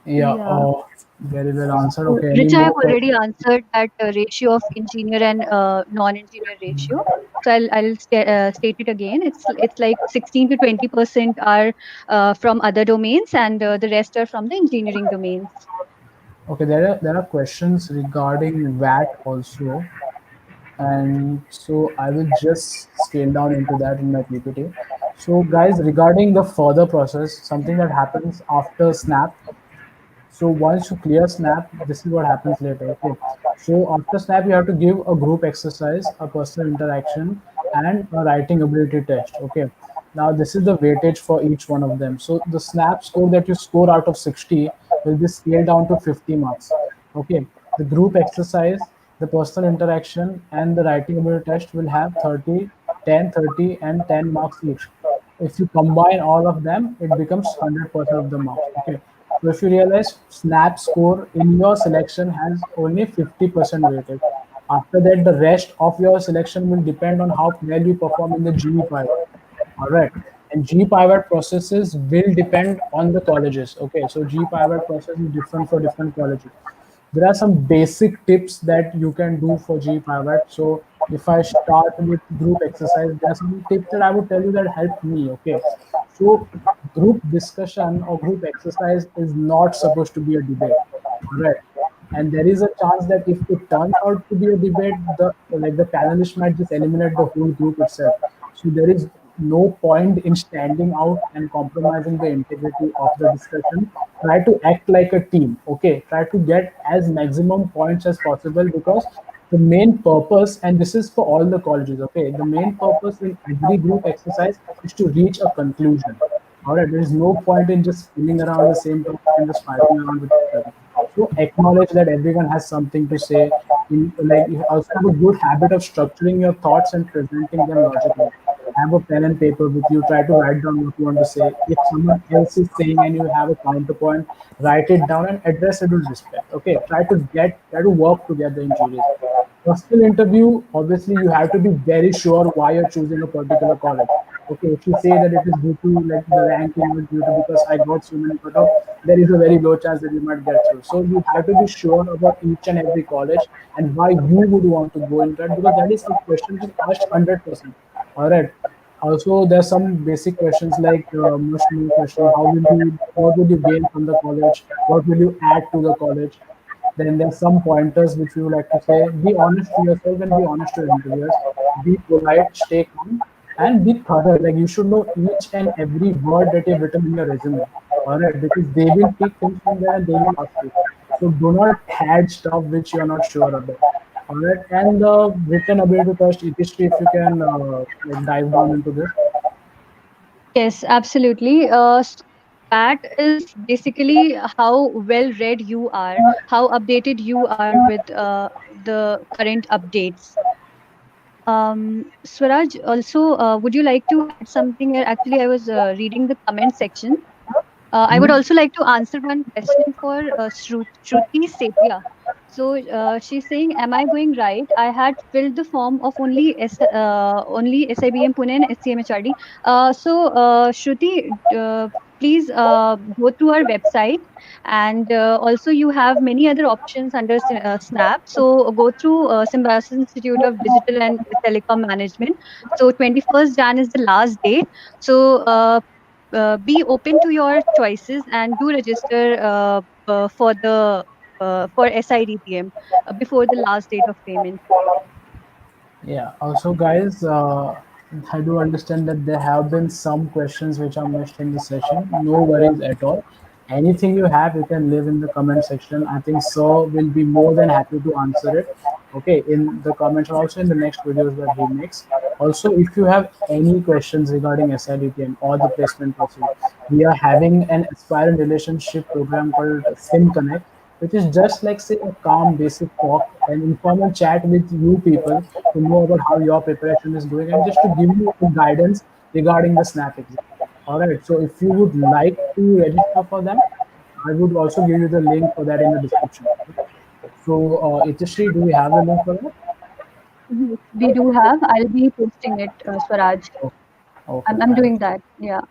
[SPEAKER 2] Yeah,
[SPEAKER 3] Yeah.
[SPEAKER 2] very well answered. Okay, any
[SPEAKER 3] Which I
[SPEAKER 2] more
[SPEAKER 3] have already
[SPEAKER 2] questions?
[SPEAKER 3] answered, that ratio of engineer and non-engineer ratio. So I'll state it again. It's like 16 to 20% are from other domains, and the rest are from the engineering domains.
[SPEAKER 2] Okay, there are questions regarding VAT also, and so I will just scale down into that in my PPT. So, guys, regarding the further process, something that happens after Snap. So once you clear Snap, this is what happens later. Okay. So after Snap, you have to give a group exercise, a personal interaction, and a writing ability test. Okay. Now this is the weightage for each one of them. So the Snap score that you score out of 60 will be scaled down to 50 marks. Okay. The group exercise, the personal interaction, and the writing ability test will have 30, 10, 30, and 10 marks each. If you combine all of them, it becomes 100% of the marks. Okay. So if you realize Snap score in your selection has only 50% weightage. After that, the rest of your selection will depend on how well you perform in the GE pivot. All right. And G pivot processes will depend on the colleges. Okay. So G pivot process is different for different colleges. There are some basic tips that you can do for G pivot. So if I start with group exercise, there are some tips that I would tell you that helped me. Okay. So group discussion or group exercise is not supposed to be a debate. All right. And there is a chance that if it turns out to be a debate, the panelists might just eliminate the whole group itself. So there is no point in standing out and compromising the integrity of the discussion. Try to act like a team. Okay, try to get as maximum points as possible because the main purpose, and this is for all the colleges. Okay, the main purpose in every group exercise is to reach a conclusion. All right, there is no point in just spinning around the same topic and just fighting around with each other. So acknowledge that everyone has something to say. You also have a good habit of structuring your thoughts and presenting them logically. have a pen and paper with you, try to write down what you want to say. If someone else is saying and you have a counterpoint, write it down and address it with respect. Okay, try to work together in juries. Personal interview, obviously, you have to be very sure why you're choosing a particular college. Okay, if you say that it is due to like the ranking or due to because I got so many cutoff, there is a very low chance that you might get through. So you have to be sure about each and every college and why you would want to go into that, because that is a question which is asked 100%. All right. Also, there's some basic questions like must know question. What will you gain from the college? What will you add to the college? Then there's some pointers which we would like to say. Be honest to yourself and be honest to your interviewers. Be polite, stay calm, and be thorough. Like you should know each and every word that you've written in your resume. All right, because they will pick things from there and they will ask you. So do not add stuff which you're not sure about. All right, and the written ability test, history, if you can like dive down into this.
[SPEAKER 3] Yes, absolutely. So that is basically how well read you are, how updated you are with the current updates. Swaraj, also, would you like to add something here? Actually, I was reading the comment section. I would
[SPEAKER 2] Hmm?
[SPEAKER 3] also like to answer one question for Shruti Setia. So she's saying, "Am I going right? I had filled the form of only SIBM Pune and SCMHRD." Shruti, please go to our website, and also you have many other options under Snap. So go through Symbiosis Institute of Digital and Telecom Management. So 21st Jan is the last date. So be open to your choices and do register for SIDTM before the last date of payment.
[SPEAKER 2] Yeah. Also, guys, I do understand that there have been some questions which are missed in the session. No worries at all. Anything you have, you can leave in the comment section. I think so will be more than happy to answer it. Okay, in the comments or also in the next videos that he makes. Also, if you have any questions regarding SIDTM or the placement process, we are having an aspirant relationship program called Sim Connect, which is just like say a calm basic talk, an informal chat with you people to know about how your preparation is going and just to give you a guidance regarding the snap exam. All right, so if you would like to register for that, I would also give you the link for that in the description. So Itishri, do we have the link for that?
[SPEAKER 3] Yes, we do have. I'll be posting it, Swaraj.
[SPEAKER 2] Okay,
[SPEAKER 3] I'm
[SPEAKER 2] thanks.
[SPEAKER 3] doing that. Yeah.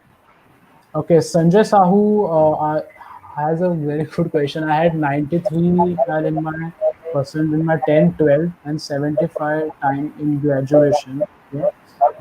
[SPEAKER 2] Okay, Sanjay Sahu has a very good question. I had 93 in my percent in my 10, 12, and 75 time in graduation. Okay.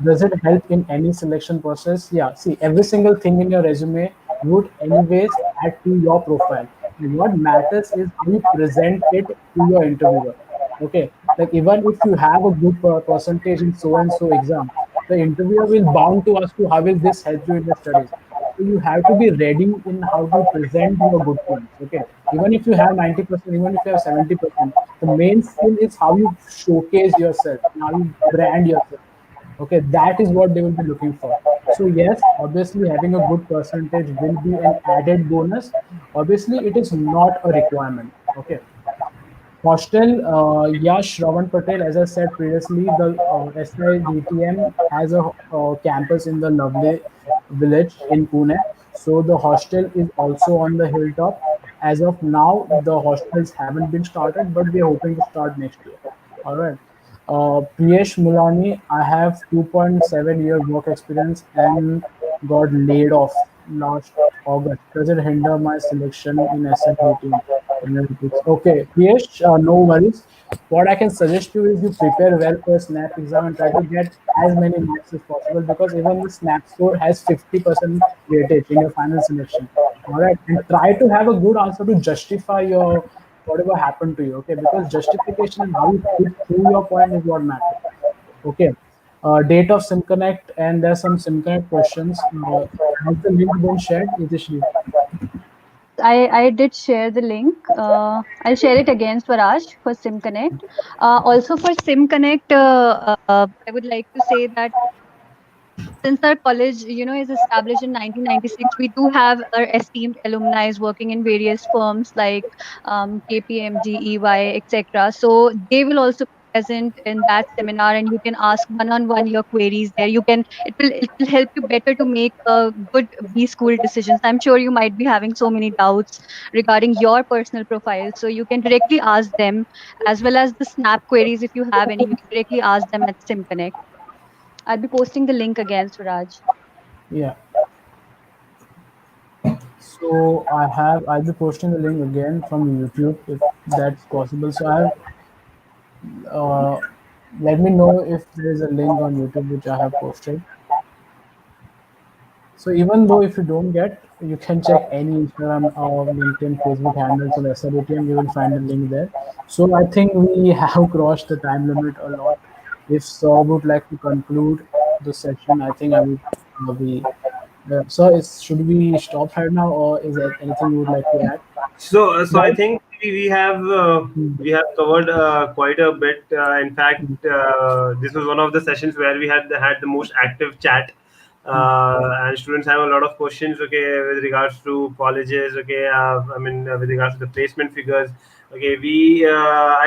[SPEAKER 2] Does it help in any selection process? Yeah, see, every single thing in your resume would anyways add to your profile. What matters is how you present it to your interviewer. Okay, like even if you have a good percentage in so and so exam, the interviewer will bound to ask you how will this help you in your studies. So you have to be ready in how to present your good points. Okay, even if you have 90%, even if you have 70%, the main skill is how you showcase yourself and how you brand yourself. Okay, that is what they will be looking for. So yes, obviously having a good percentage will be an added bonus. Obviously, it is not a requirement. Okay. Hostel, yeah, Shravan Patel, as I said previously, the SIDTM has a campus in the lovely village in Pune. So the hostel is also on the hilltop. As of now, the hostels haven't been started, but we are hoping to start next year. All right. Priyesh Mulani, I have 2.7 year work experience and got laid off last August. Does it hinder my selection in SIDTM? Analytics. Okay, Priyesh, no worries. What I can suggest you is you prepare well for a SNAP exam and try to get as many marks as possible because even the SNAP score has 50% weightage in your final selection. All right, and try to have a good answer to justify your whatever happened to you. Okay, because justification and how you put through your point is what matters. Okay. Date of SimConnect, and there's some SimConnect questions. Has the link been shared? Is it?
[SPEAKER 3] Yes, I did share the link. I'll share it again, Swaraj, for Sim Connect. Also for Sim Connect, I would like to say that since our college, is established in 1996, we do have our esteemed alumni working in various firms like KPMG, EY, etc. So they will also be present in that seminar, and you can ask one-on-one your queries there. It will help you better to make good B school decisions. I'm sure you might be having so many doubts regarding your personal profile, so you can directly ask them, as well as the Snap queries. If you have any, you can directly ask them at SimConnect. I'll be posting the link again, Suraj.
[SPEAKER 2] Yeah. So I'll be posting the link again from YouTube if that's possible. So uh, let me know if there is a link on YouTube which I have posted. So even though if you don't get, you can check any Instagram or LinkedIn, Facebook handles of SIDTM, you will find a link there. So I think we have crossed the time limit a lot. If Saw would like to conclude the session, I think I would be. So should we stop right now, or is there anything you would like to add?
[SPEAKER 1] So I
[SPEAKER 2] Right?
[SPEAKER 1] think
[SPEAKER 2] Mm,
[SPEAKER 1] we have covered quite a bit. In fact,
[SPEAKER 2] mm,
[SPEAKER 1] this was one of the sessions where we had the most active chat,
[SPEAKER 2] mm.
[SPEAKER 1] and students have a lot of questions. Okay, with regards to colleges. Okay, I mean with regards to the placement figures. Okay,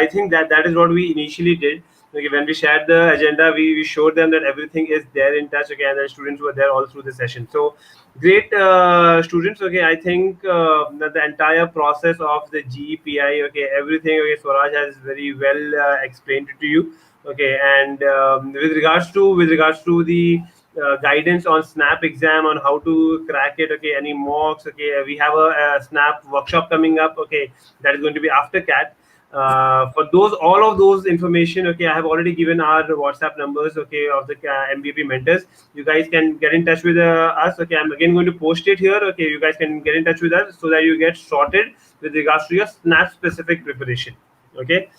[SPEAKER 1] I think that is what we initially did. Okay, when we shared the agenda, we showed them that everything is there in touch. Okay, and the students were there all through the session. So great students. Okay, I think that the entire process of the GEPI, okay, everything, okay, Swaraj has very well explained it to you. Okay, and with regards to the guidance on Snap exam, on how to crack it. Okay, any mocks. Okay, we have a Snap workshop coming up. Okay, that is going to be after CAT. For those, all of those information, okay, I have already given our WhatsApp numbers, okay, of the MBAP mentors. You guys can get in touch with us. Okay, I'm again going to post it here. Okay, you guys can get in touch with us so that you get sorted with regards to your Snap specific preparation. Okay.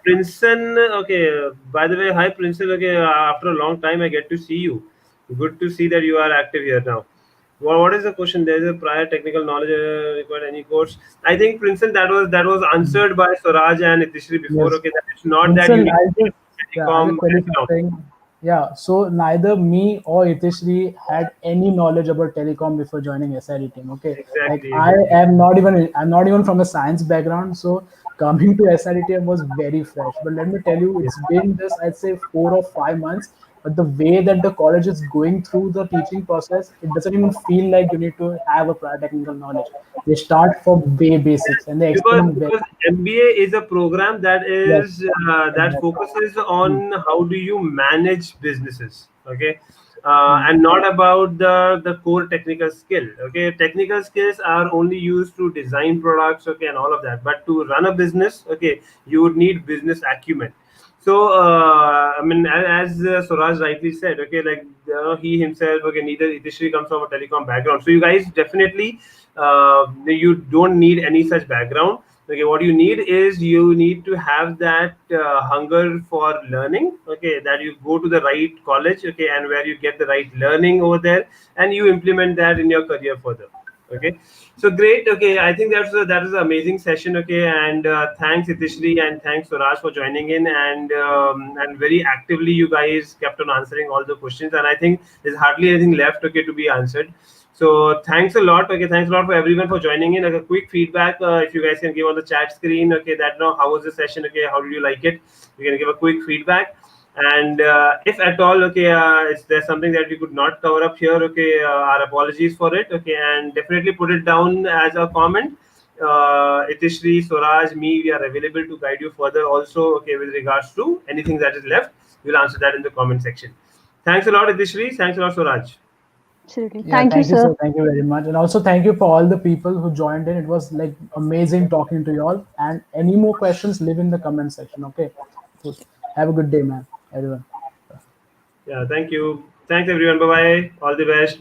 [SPEAKER 1] Princeton, okay, by the way, hi Princeton. Okay, after a long time I get to see you. Good to see that you are active here now. Well, what is the question? There is a prior technical knowledge required any course. I think Princeton, that was answered by Swaraj and Itishri before.
[SPEAKER 2] Yes.
[SPEAKER 1] Okay, that it's not that you
[SPEAKER 2] Vincent,
[SPEAKER 1] need
[SPEAKER 2] I'll
[SPEAKER 1] telecom
[SPEAKER 2] just tell you
[SPEAKER 1] background.
[SPEAKER 2] something. Yeah, so neither me or Itishri had any knowledge about telecom before joining SID team. Okay, like
[SPEAKER 1] Exactly, exactly.
[SPEAKER 2] I'm not even from a science background, so coming to SID team was very fresh. But let me tell you,
[SPEAKER 1] Yeah.
[SPEAKER 2] it's been just I'd say 4 or 5 months. But the way that the college is going through the teaching process, it doesn't even feel like you need to have a prior technical knowledge. They start from way basics and they
[SPEAKER 1] because
[SPEAKER 2] explain very
[SPEAKER 1] because MBA is a program that
[SPEAKER 2] yes,
[SPEAKER 1] is that
[SPEAKER 2] exactly.
[SPEAKER 1] focuses
[SPEAKER 2] Hmm.
[SPEAKER 1] on how do you manage businesses. Okay,
[SPEAKER 2] Hmm.
[SPEAKER 1] and not about the core technical skill. Okay, technical skills are only used to design products. Okay, and all of that. But to run a business, okay, you would need business acumen. So, I mean, as Suraj rightly said, okay, like he himself, okay, neither Itishri comes from a telecom background. So, you guys definitely, you don't need any such background. Okay, what you need is you need to have that hunger for learning. Okay, that you go to the right college. Okay, and where you get the right learning over there, and you implement that in your career further. Okay, so great. Okay, I think that is an amazing session. Okay, and thanks Itishri and thanks Suraj for joining in, and very actively you guys kept on answering all the questions, and I think there's hardly anything left, okay, to be answered. So thanks a lot. Okay, thanks a lot for everyone for joining in. Like a quick feedback, if you guys can give on the chat screen. Okay, that now how was the session? Okay, how did you like it? You can give a quick feedback, and if at all, okay, is there something that we could not cover up here? Okay, our apologies for it. Okay, and definitely put it down as a comment. Itishri, Swaraj, me, we are available to guide you further also. Okay, with regards to anything that is left, we'll answer that in the comment section. Thanks a lot, Itishri. Thanks a lot, Swaraj.
[SPEAKER 3] Absolutely.
[SPEAKER 2] Yeah,
[SPEAKER 3] Thank you,
[SPEAKER 2] thank you,
[SPEAKER 3] sir.
[SPEAKER 2] sir. Thank you very much. And also thank you for all the people who joined in. It was like amazing talking to you all. And any more questions, leave in the comment section. Okay. So have a good day, man. Everyone.
[SPEAKER 1] Yeah, thank you. Thanks everyone. Bye bye. All the best.